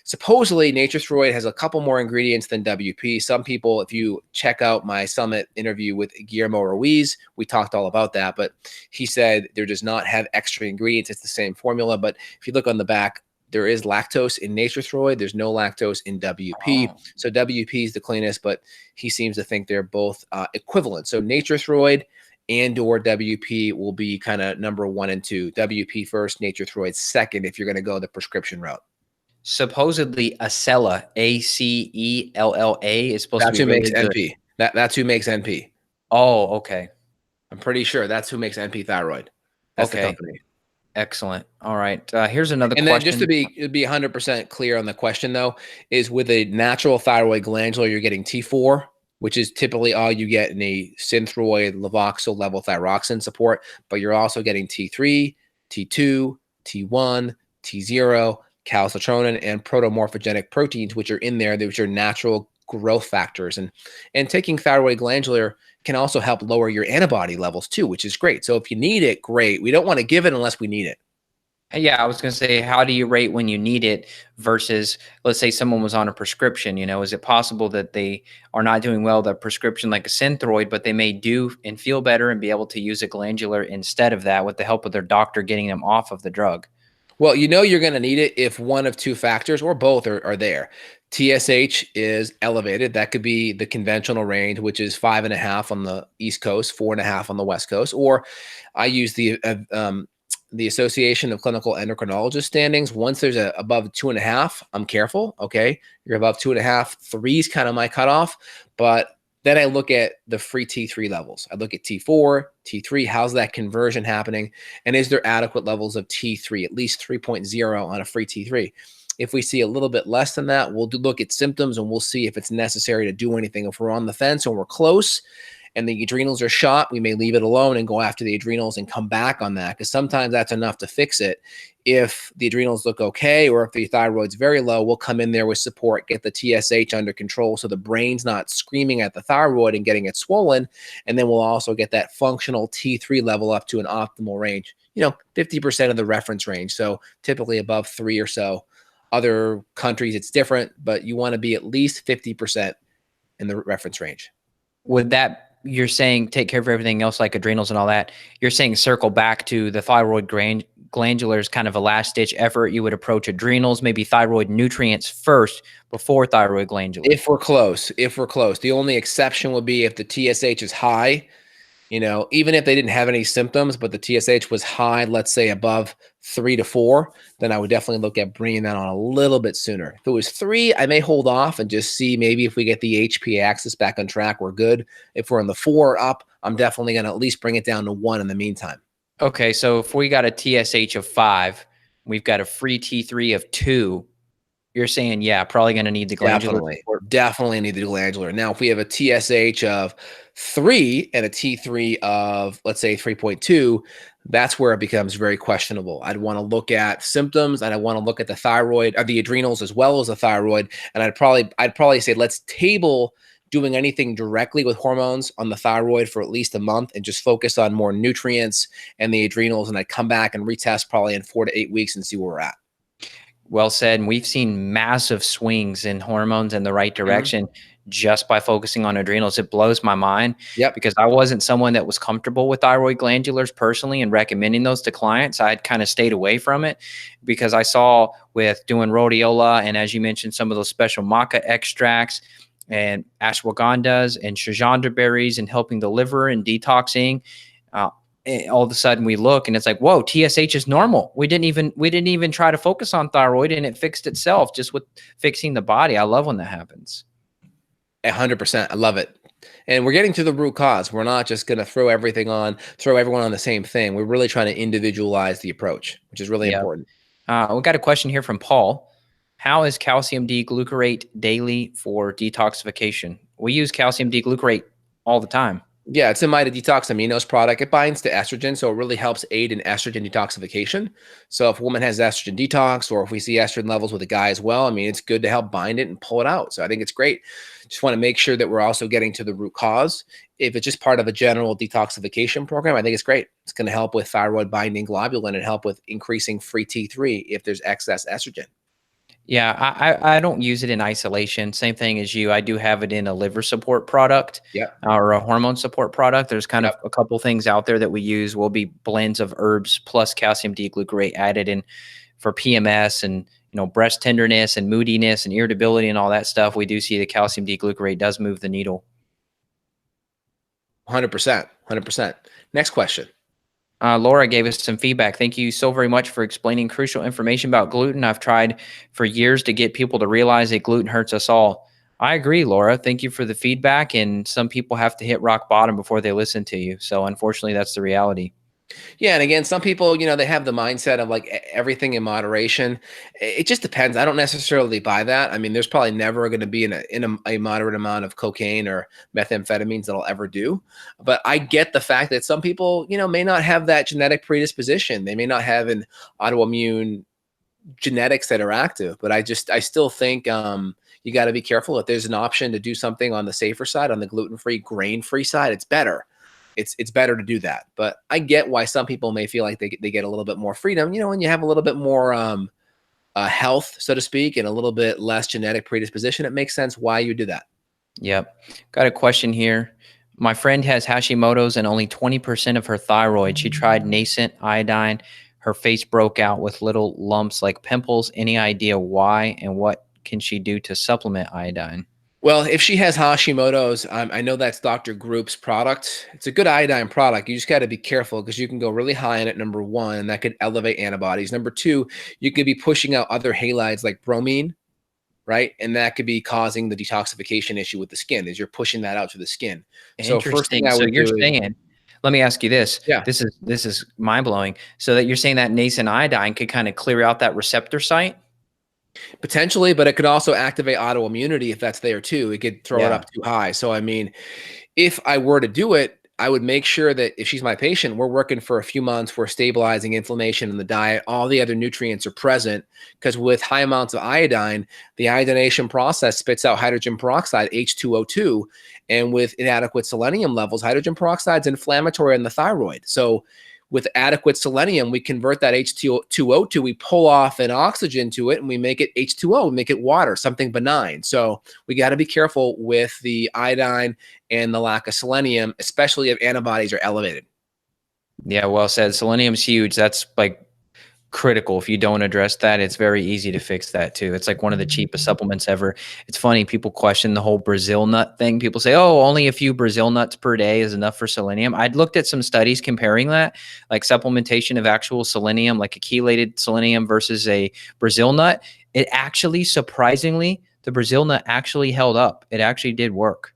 [SPEAKER 1] Supposedly, Natrethroid has a couple more ingredients than WP. Some people, if you check out my summit interview with Guillermo Ruiz, we talked all about that, but he said there does not have extra ingredients. It's the same formula, but if you look on the back, there is lactose in Natrethroid. There's no lactose in WP.
[SPEAKER 2] Oh.
[SPEAKER 1] So WP is the cleanest, but he seems to think they're both equivalent. So Natrethroid and or WP will be kind of number 1 and 2. WP first, Natrethroid second if you're going to go the prescription route.
[SPEAKER 2] Supposedly Acella, Acella, is supposed
[SPEAKER 1] That's
[SPEAKER 2] to be
[SPEAKER 1] who
[SPEAKER 2] really
[SPEAKER 1] makes
[SPEAKER 2] good.
[SPEAKER 1] NP. That's who makes NP.
[SPEAKER 2] Oh, okay.
[SPEAKER 1] I'm pretty sure that's who makes NP Thyroid. That's the company.
[SPEAKER 2] Excellent. All right. Here's another question.
[SPEAKER 1] And then just to be 100% clear on the question, though, is with a natural thyroid glandular, you're getting T4, which is typically all you get in a synthroid Levoxyl level thyroxine support, but you're also getting T3, T2, T1, T0, calcitronin, and protomorphogenic proteins, which are in there, which are natural growth factors. And taking thyroid glandular can also help lower your antibody levels too, which is great. So if you need it, great. We don't want to give it unless we need it.
[SPEAKER 2] Yeah, I was going to say, how do you rate when you need it versus, let's say someone was on a prescription, is it possible that they are not doing well, the prescription like a synthroid, but they may do and feel better and be able to use a glandular instead of that with the help of their doctor getting them off of the drug?
[SPEAKER 1] Well, you're going to need it if one of two factors or both are there. TSH is elevated. That could be the conventional range, which is 5.5 on the East Coast, 4.5 on the West Coast. Or I use the Association of Clinical Endocrinologists standings. Once there's above 2.5, I'm careful. Okay, you're above 2.5, 3 is kind of my cutoff. But then I look at the free T3 levels. I look at T4, T3, how's that conversion happening? And is there adequate levels of T3, at least 3.0 on a free T3? If we see a little bit less than that, we'll look at symptoms and we'll see if it's necessary to do anything. If we're on the fence and we're close and the adrenals are shot, we may leave it alone and go after the adrenals and come back on that, because sometimes that's enough to fix it. If the adrenals look okay, or if the thyroid's very low, we'll come in there with support, get the TSH under control so the brain's not screaming at the thyroid and getting it swollen. And then we'll also get that functional T3 level up to an optimal range, 50% of the reference range. So typically above 3 or so. Other countries, it's different, but you want to be at least 50% in the reference range.
[SPEAKER 2] Would that, you're saying take care of everything else like adrenals and all that, you're saying circle back to the thyroid glandular is kind of a last ditch effort, you would approach adrenals, maybe thyroid nutrients first before thyroid glandular.
[SPEAKER 1] If we're close, the only exception would be if the TSH is high. Even if they didn't have any symptoms, but the TSH was high, let's say above 3 to 4, then I would definitely look at bringing that on a little bit sooner. If it was 3, I may hold off and just see maybe if we get the HPA axis back on track, we're good. If we're in the 4 or up, I'm definitely going to at least bring it down to 1 in the meantime.
[SPEAKER 2] Okay, so if we got a TSH of 5, we've got a free T3 of 2, you're saying, yeah, probably going to need the glandular support.
[SPEAKER 1] Definitely need the glandular. Now, if we have a TSH of 3 and a T3 of, let's say, 3.2, that's where it becomes very questionable. I'd want to look at symptoms, and I want to look at the thyroid or the adrenals as well as the thyroid. And I'd probably say let's table doing anything directly with hormones on the thyroid for at least a month and just focus on more nutrients and the adrenals. And I'd come back and retest probably in 4 to 8 weeks and see where we're at.
[SPEAKER 2] Well said. And we've seen massive swings in hormones in the right direction just by focusing on adrenals. It blows my mind because I wasn't someone that was comfortable with thyroid glandulars personally and recommending those to clients. I'd kind of stayed away from it because I saw with doing rhodiola and, as you mentioned, some of those special maca extracts and ashwagandhas and shajandra berries and helping the liver and detoxing. All of a sudden we look and it's like, whoa, TSH is normal. We didn't even try to focus on thyroid and it fixed itself just with fixing the body. I love when that happens.
[SPEAKER 1] 100%. I love it. And we're getting to the root cause. We're not just going to throw everyone on the same thing. We're really trying to individualize the approach, which is really important.
[SPEAKER 2] We got a question here from Paul. How is calcium D-glucarate daily for detoxification? We use calcium D-glucarate all the time.
[SPEAKER 1] Yeah, it's a Detox Aminos product. It binds to estrogen, so it really helps aid in estrogen detoxification. So if a woman has estrogen detox, or if we see estrogen levels with a guy as well, I mean, it's good to help bind it and pull it out. So I think it's great. Just want to make sure that we're also getting to the root cause. If it's just part of a general detoxification program, I think it's great. It's going to help with thyroid binding globulin and help with increasing free T3 if there's excess estrogen.
[SPEAKER 2] Yeah, I don't use it in isolation. Same thing as you. I do have it in a liver support product or a hormone support product. There's kind of a couple things out there that we use will be blends of herbs plus calcium D-glucarate added in for PMS and breast tenderness and moodiness and irritability and all that stuff. We do see the calcium D-glucarate does move the needle.
[SPEAKER 1] 100%. 100%. Next question.
[SPEAKER 2] Laura gave us some feedback. Thank you so very much for explaining crucial information about gluten. I've tried for years to get people to realize that gluten hurts us all. I agree, Laura. Thank you for the feedback. And some people have to hit rock bottom before they listen to you. So unfortunately, that's the reality.
[SPEAKER 1] Yeah. And again, some people, they have the mindset of like everything in moderation. It just depends. I don't necessarily buy that. I mean, there's probably never going to be a moderate amount of cocaine or methamphetamines that I'll ever do. But I get the fact that some people, may not have that genetic predisposition. They may not have an autoimmune genetics that are active, but I still think you got to be careful. If there's an option to do something on the safer side, on the gluten-free, grain-free side, it's better. It's better to do that. But I get why some people may feel like they get a little bit more freedom, when you have a little bit more health, so to speak, and a little bit less genetic predisposition. It makes sense why you do that.
[SPEAKER 2] Yep. Got a question here. My friend has Hashimoto's and only 20% of her thyroid. She tried Nascent Iodine. Her face broke out with little lumps like pimples. Any idea why, and what can she do to supplement iodine?
[SPEAKER 1] Well, if she has Hashimoto's, I know that's Dr. Group's product. It's a good iodine product. You just got to be careful because you can go really high in it, number one, and that could elevate antibodies. Number two, you could be pushing out other halides like bromine, right? And that could be causing the detoxification issue with the skin as you're pushing that out to the skin. So first thing I would do is,
[SPEAKER 2] let me ask you this.
[SPEAKER 1] Yeah.
[SPEAKER 2] This is mind-blowing. So that you're saying that Nascent Iodine could kind of clear out that receptor site?
[SPEAKER 1] Potentially, but it could also activate autoimmunity if that's there too. It could throw it up too high. So, I mean, if I were to do it, I would make sure that if she's my patient, we're working for a few months, we're stabilizing inflammation in the diet, all the other nutrients are present, because with high amounts of iodine, the iodination process spits out hydrogen peroxide, H2O2, and with inadequate selenium levels, hydrogen peroxide is inflammatory in the thyroid. So with adequate selenium, we convert that H2O2, we pull off an oxygen to it, and we make it H2O, we make it water, something benign. So we got to be careful with the iodine and the lack of selenium, especially if antibodies are elevated.
[SPEAKER 2] Yeah, well said. Selenium's huge. That's like critical. If you don't address that, it's very easy to fix that too. It's like one of the cheapest supplements ever. It's funny, people question the whole Brazil nut thing. People say, oh, only a few Brazil nuts per day is enough for selenium. I'd looked at some studies comparing that, like supplementation of actual selenium, like a chelated selenium versus a Brazil nut. It actually, surprisingly, the Brazil nut actually held up. It actually did work.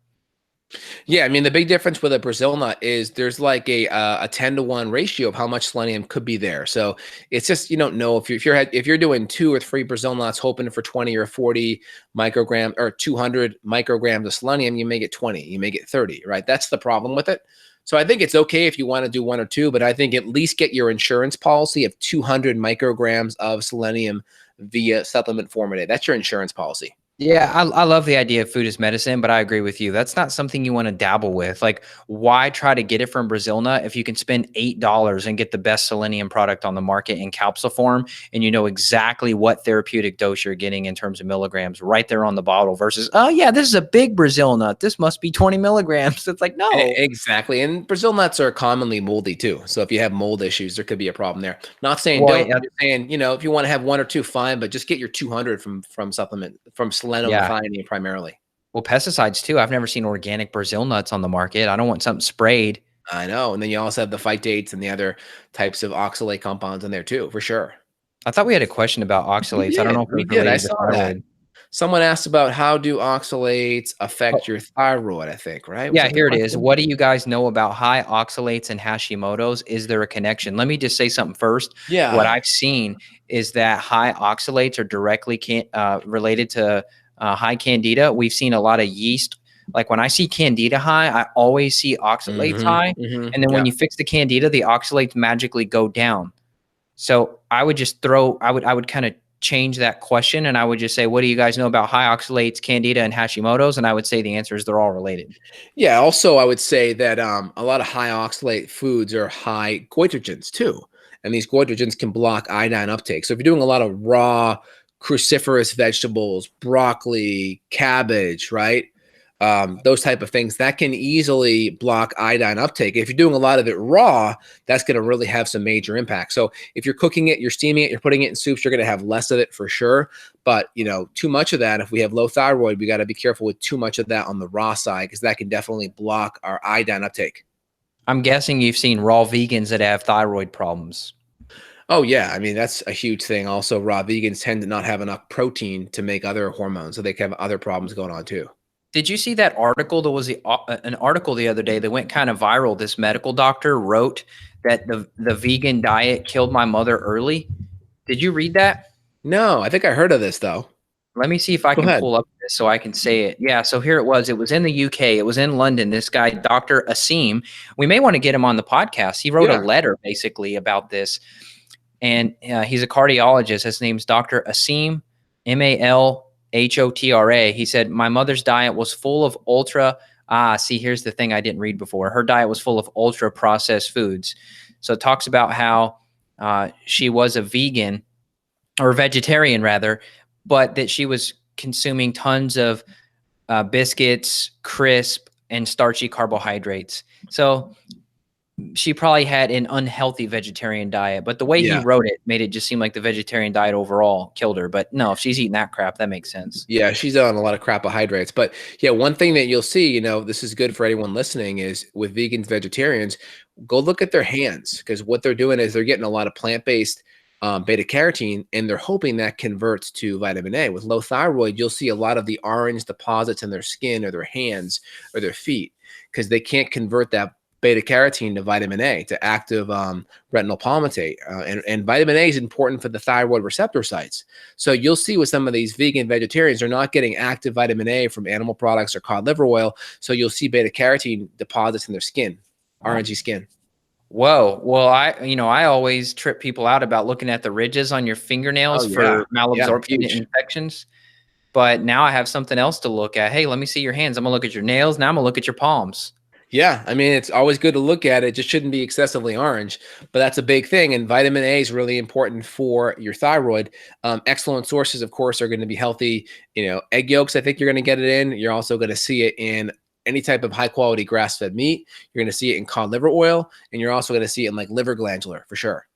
[SPEAKER 1] Yeah, I mean, the big difference with a Brazil nut is there's like a 10-to-1 ratio of how much selenium could be there. So it's just, you don't know if you're doing 2 or 3 Brazil nuts hoping for 20 or 40 microgram or 200 micrograms of selenium, you may get 20, you may get 30, right? That's the problem with it. So I think it's okay if you want to do 1 or 2, but I think at least get your insurance policy of 200 micrograms of selenium via supplement form a day. That's your insurance policy.
[SPEAKER 2] Yeah, I love the idea of food as medicine, but I agree with you. That's not something you want to dabble with. Like, why try to get it from Brazil nut if you can spend $8 and get the best selenium product on the market in capsule form, and you know exactly what therapeutic dose you're getting in terms of milligrams right there on the bottle versus, oh yeah, this is a big Brazil nut. This must be 20 milligrams. It's like, no.
[SPEAKER 1] Exactly. And Brazil nuts are commonly moldy too. So if you have mold issues, there could be a problem there. Not saying
[SPEAKER 2] Well,
[SPEAKER 1] don't, I'm just saying, if you want to have 1 or 2, fine, but just get your 200 from supplement from selenium
[SPEAKER 2] yeah.
[SPEAKER 1] methionine primarily.
[SPEAKER 2] Well, pesticides too. I've never seen organic Brazil nuts on the market. I don't want something sprayed.
[SPEAKER 1] I know. And then you also have the phytates and the other types of oxalate compounds in there too, for sure.
[SPEAKER 2] I thought we had a question about oxalates. I don't know if it
[SPEAKER 1] We
[SPEAKER 2] was
[SPEAKER 1] did. I
[SPEAKER 2] related to
[SPEAKER 1] saw that.
[SPEAKER 2] thyroid.
[SPEAKER 1] Someone asked about how do oxalates affect
[SPEAKER 2] Oh,
[SPEAKER 1] your thyroid, I think, right? Was
[SPEAKER 2] yeah,
[SPEAKER 1] that the
[SPEAKER 2] here it is.
[SPEAKER 1] question?
[SPEAKER 2] What do you guys know about high oxalates and Hashimoto's? Is there a connection? Let me just say something first. What
[SPEAKER 1] Yeah.
[SPEAKER 2] I've seen is that high oxalates are directly related to high Candida. We've seen a lot of yeast. Like when I see Candida high, I always see oxalates high. And then when
[SPEAKER 1] Yeah.
[SPEAKER 2] you fix the Candida, the oxalates magically go down. So I would just I would kind of change that question and I would just say, what do you guys know about high oxalates, Candida, and Hashimoto's? And I would say the answer is they're all related.
[SPEAKER 1] Yeah, also I would say that a lot of high oxalate foods are high goitrogens too. And these goitrogens can block iodine uptake. So if you're doing a lot of raw cruciferous vegetables, broccoli, cabbage, right? Those type of things that can easily block iodine uptake. If you're doing a lot of it raw, that's going to really have some major impact. So if you're cooking it, you're steaming it, you're putting it in soups, you're going to have less of it for sure. But too much of that, if we have low thyroid, we got to be careful with too much of that on the raw side because that can definitely block our iodine uptake.
[SPEAKER 2] I'm guessing you've seen raw vegans that have thyroid problems.
[SPEAKER 1] Oh yeah, I mean that's a huge thing. Also, raw vegans tend to not have enough protein to make other hormones, so they can have other problems going on too.
[SPEAKER 2] Did you see that article? There was an article the other day that went kind of viral. This medical doctor wrote that the vegan diet killed my mother early. Did you read that?
[SPEAKER 1] No, I think I heard of this though.
[SPEAKER 2] Let me see if I
[SPEAKER 1] Go
[SPEAKER 2] can
[SPEAKER 1] ahead.
[SPEAKER 2] pull up this so I can say it. Yeah, so here it was. It was in the UK. It was in London. This guy, Dr. Asim, we may want to get him on the podcast. He wrote a
[SPEAKER 1] Yeah.
[SPEAKER 2] letter basically about this. And he's a cardiologist. His name's Dr. Asim, Malhotra. He said, my mother's diet was full of see, here's the thing I didn't read before. Her diet was full of ultra processed foods. So it talks about how she was a vegan or vegetarian rather, but that she was consuming tons of biscuits, crisp, and starchy carbohydrates. So she probably had an unhealthy vegetarian diet, but the way he
[SPEAKER 1] Yeah.
[SPEAKER 2] wrote it made it just seem like the vegetarian diet overall killed her. But no, if she's eating that crap, that makes sense.
[SPEAKER 1] Yeah, she's on a lot of carbohydrates. But yeah, one thing that you'll see, this is good for anyone listening, is with vegans, vegetarians, go look at their hands because what they're doing is they're getting a lot of plant-based beta carotene and they're hoping that converts to vitamin A. With low thyroid, you'll see a lot of the orange deposits in their skin or their hands or their feet because they can't convert that beta carotene to vitamin A, to active retinol palmitate. And vitamin A is important for the thyroid receptor sites. So you'll see with some of these vegan vegetarians, they're not getting active vitamin A from animal products or cod liver oil. So you'll see beta carotene deposits in their skin, orangey skin.
[SPEAKER 2] Whoa. Well, I always trip people out about looking at the ridges on your fingernails
[SPEAKER 1] Oh, yeah.
[SPEAKER 2] for
[SPEAKER 1] Yeah,
[SPEAKER 2] malabsorption
[SPEAKER 1] huge.
[SPEAKER 2] infections. But now I have something else to look at. Hey, let me see your hands. I'm gonna look at your nails. Now I'm gonna look at your palms.
[SPEAKER 1] Yeah, I mean, it's always good to look at it. Just shouldn't be excessively orange, but that's a big thing. And vitamin A is really important for your thyroid. Excellent sources, of course, are going to be healthy. Egg yolks, I think you're going to get it in. You're also going to see it in any type of high quality grass fed meat. You're going to see it in cod liver oil, and you're also going to see it in like liver glandular for sure.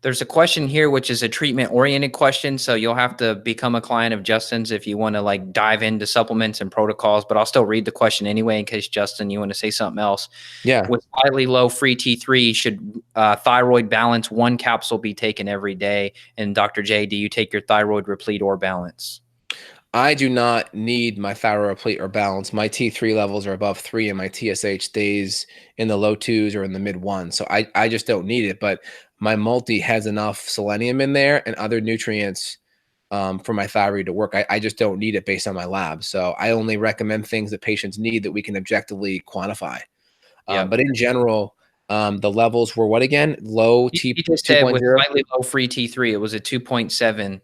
[SPEAKER 2] There's a question here, which is a treatment oriented question. So you'll have to become a client of Justin's if you want to like dive into supplements and protocols, but I'll still read the question anyway, in case Justin, you want to say something else.
[SPEAKER 1] Yeah.
[SPEAKER 2] With slightly low free T3, should thyroid balance 1 capsule be taken every day? And Dr. J, do you take your thyroid replete or balance?
[SPEAKER 1] I do not need my thyroid replete or balance. My T3 levels are above 3 and my TSH stays in the low 2s or in the mid 1s. So I just don't need it. But my multi has enough selenium in there and other nutrients for my thyroid to work. I just don't need it based on my lab. So I only recommend things that patients need that we can objectively quantify.
[SPEAKER 2] Yep.
[SPEAKER 1] But in general, the levels were what again? Low T
[SPEAKER 2] You just said with
[SPEAKER 1] 2.0?
[SPEAKER 2] slightly low free T3, it was a 2.7.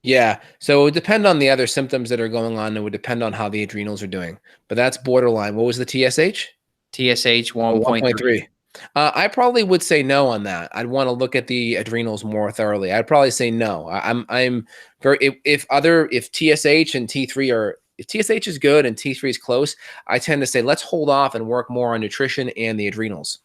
[SPEAKER 1] Yeah. So it would depend on the other symptoms that are going on. It would depend on how the adrenals are doing. But that's borderline. What was the TSH?
[SPEAKER 2] TSH
[SPEAKER 1] Oh,
[SPEAKER 2] 1.3.
[SPEAKER 1] 1.3. I probably would say no on that. I'd want to look at the adrenals more thoroughly. I'd probably say no. I'm very if TSH and T3 are if TSH is good and T3 is close, I tend to say let's hold off and work more on nutrition and the adrenals.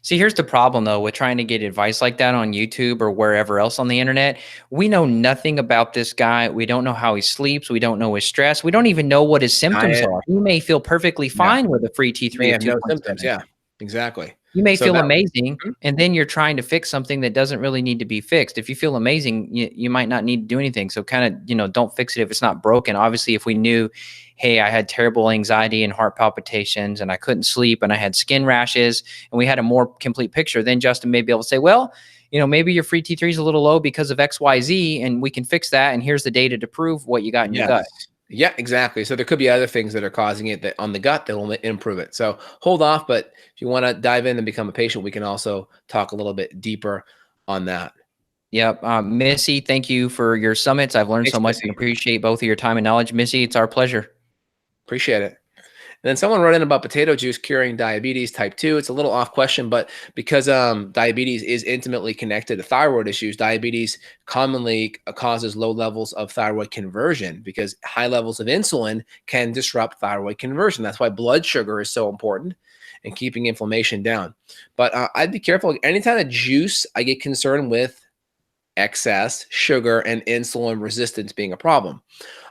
[SPEAKER 2] See, here's the problem though with trying to get advice like that on YouTube or wherever else on the internet. We know nothing about this guy. We don't know how he sleeps. We don't know his stress. We don't even know what his symptoms
[SPEAKER 1] Diet.
[SPEAKER 2] are. He may feel perfectly
[SPEAKER 1] Yeah.
[SPEAKER 2] fine with a free
[SPEAKER 1] May
[SPEAKER 2] T3 of
[SPEAKER 1] have no symptoms.
[SPEAKER 2] 2.7.
[SPEAKER 1] Yeah. Exactly.
[SPEAKER 2] You may
[SPEAKER 1] So
[SPEAKER 2] feel
[SPEAKER 1] that
[SPEAKER 2] amazing,
[SPEAKER 1] Mhm.
[SPEAKER 2] and then you're trying to fix something that doesn't really need to be fixed. If you feel amazing, you might not need to do anything. So kind of, don't fix it if it's not broken. Obviously, if we knew, hey, I had terrible anxiety and heart palpitations and I couldn't sleep and I had skin rashes and we had a more complete picture, then Justin may be able to say, well, maybe your free T3 is a little low because of XYZ and we can fix that. And here's the data to prove what you got in your gut.
[SPEAKER 1] Yes. Yeah, exactly. So there could be other things that are causing it that on the gut that will improve it. So hold off, but if you want to dive in and become a patient, we can also talk a little bit deeper on that.
[SPEAKER 2] Yep. Missy, thank you for your summits. I've learned
[SPEAKER 1] Thanks,
[SPEAKER 2] so much
[SPEAKER 1] Missy.
[SPEAKER 2] and appreciate both of your time and knowledge. Missy, it's our pleasure.
[SPEAKER 1] Appreciate it. And then someone wrote in about potato juice curing diabetes type 2. It's a little off question, but because diabetes is intimately connected to thyroid issues, diabetes commonly causes low levels of thyroid conversion because high levels of insulin can disrupt thyroid conversion. That's why blood sugar is so important and keeping inflammation down. But I'd be careful. Anytime a juice, I get concerned with excess sugar and insulin resistance being a problem.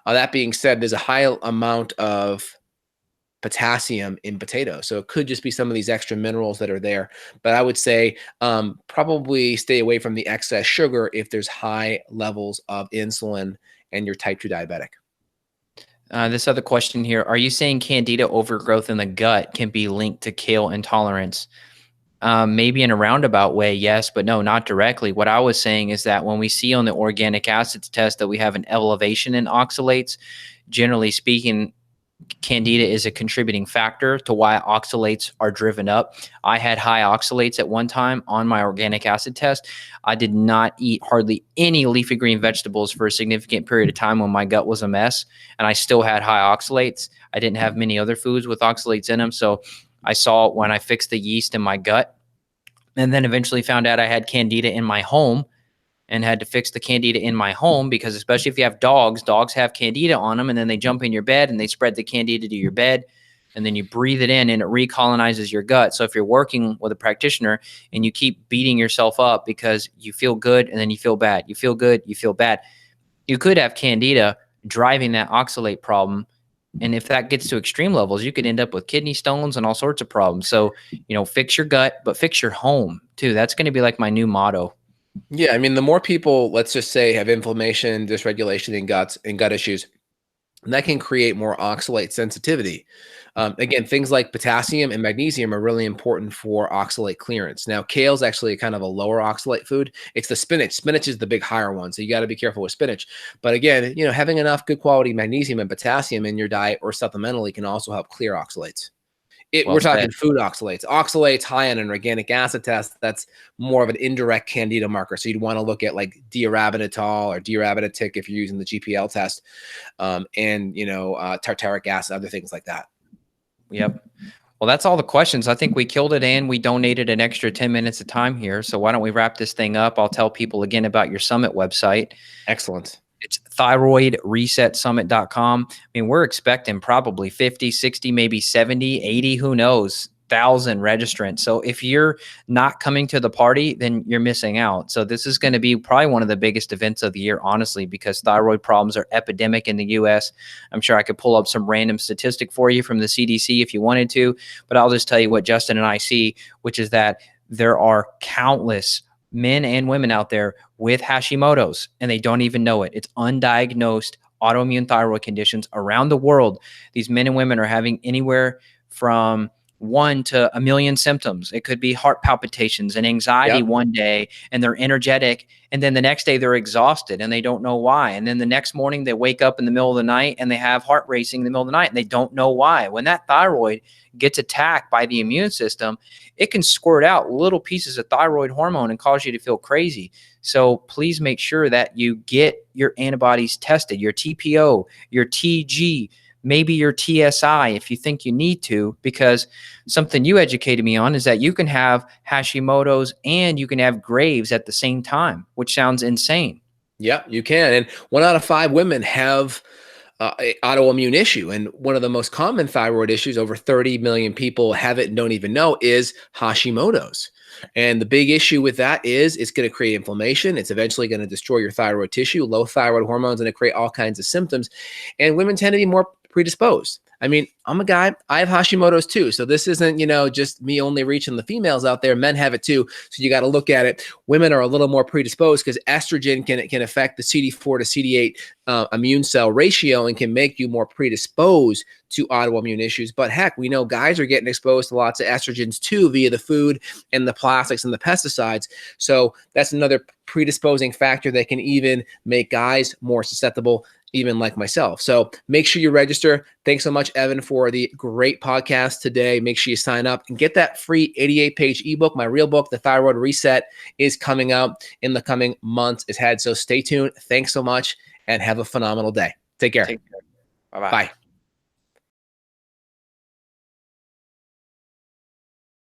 [SPEAKER 1] That being said, there's a high amount of potassium in potatoes. So it could just be some of these extra minerals that are there. But I would say probably stay away from the excess sugar if there's high levels of insulin and you're type 2 diabetic.
[SPEAKER 2] This other question here, are you saying Candida overgrowth in the gut can be linked to kale intolerance? Maybe in a roundabout way, yes, but no, not directly. What I was saying is that when we see on the organic acids test that we have an elevation in oxalates, generally speaking, Candida is a contributing factor to why oxalates are driven up. I had high oxalates at one time on my organic acid test. I did not eat hardly any leafy green vegetables for a significant period of time when my gut was a mess, and I still had high oxalates. I didn't have many other foods with oxalates in them, so I saw it when I fixed the yeast in my gut, and then eventually found out I had Candida in my home and had to fix the Candida in my home because especially if you have dogs, dogs have Candida on them and then they jump in your bed and they spread the Candida to your bed and then you breathe it in and it recolonizes your gut. So if you're working with a practitioner and you keep beating yourself up because you feel good and then you feel bad, you feel good, you feel bad, you could have Candida driving that oxalate problem. And if that gets to extreme levels, you could end up with kidney stones and all sorts of problems. So, fix your gut, but fix your home too. That's going to be like my new motto.
[SPEAKER 1] Yeah, I mean, the more people, let's just say, have inflammation, dysregulation in guts and gut issues, that can create more oxalate sensitivity. Again, things like potassium and magnesium are really important for oxalate clearance. Now, kale is actually kind of a lower oxalate food. It's the spinach. Spinach is the big higher one, so you got to be careful with spinach. But again, having enough good quality magnesium and potassium in your diet or supplementally can also help clear oxalates.
[SPEAKER 2] Well
[SPEAKER 1] We're
[SPEAKER 2] said.
[SPEAKER 1] talking food oxalates. Oxalates high on an organic acid test, that's more of an indirect Candida marker. So you'd want to look at like diarabinitol or diarabinetic if you're using the GPL test, and tartaric acid, other things like that.
[SPEAKER 2] Yep. Well, that's all the questions. I think we killed it and we donated an extra 10 minutes of time here. So why don't we wrap this thing up? I'll tell people again about your summit website.
[SPEAKER 1] Excellent.
[SPEAKER 2] It's thyroidresetsummit.com. I mean, we're expecting probably 50, 60, maybe 70, 80, who knows, 1,000 registrants. So if you're not coming to the party, then you're missing out. So this is going to be probably one of the biggest events of the year, honestly, because thyroid problems are epidemic in the US. I'm sure I could pull up some random statistic for you from the CDC if you wanted to, but I'll just tell you what Justin and I see, which is that there are countless men and women out there with Hashimoto's, and they don't even know it. It's undiagnosed autoimmune thyroid conditions around the world. These men and women are having anywhere from 1 to 1 million symptoms. It could be heart palpitations and anxiety one day, and they're energetic, and then the next day they're exhausted and they don't know why. And then the next morning they wake up in the middle of the night and they have heart racing in the middle of the night and they don't know why. When that thyroid gets attacked by the immune system, it can squirt out little pieces of thyroid hormone and cause you to feel crazy. So please make sure that you get your antibodies tested, your TPO, your TG, maybe your TSI if you think you need to, because something you educated me on is that you can have Hashimoto's and you can have Graves at the same time, which sounds insane.
[SPEAKER 1] Yeah, you can. And 1 out of 5 women have an autoimmune issue. And one of the most common thyroid issues, over 30 million people have it and don't even know, is Hashimoto's. And the big issue with that is it's going to create inflammation. It's eventually going to destroy your thyroid tissue. Low thyroid hormones going to create all kinds of symptoms. And women tend to be more predisposed. I mean, I'm a guy, I have Hashimoto's too. So this isn't, just me only reaching the females out there. Men have it too. So you got to look at it. Women are a little more predisposed because estrogen can affect the CD4 to CD8 immune cell ratio and can make you more predisposed to autoimmune issues. But heck, we know guys are getting exposed to lots of estrogens too via the food and the plastics and the pesticides. So that's another predisposing factor that can even make guys more susceptible, even like myself. So make sure you register. Thanks so much, Evan, for the great podcast today. Make sure you sign up and get that free 88-page ebook. My real book, The Thyroid Reset, is coming out in the coming months ahead. So stay tuned. Thanks so much and have a phenomenal day. Take care.
[SPEAKER 2] Take care. Bye-bye.
[SPEAKER 1] Bye.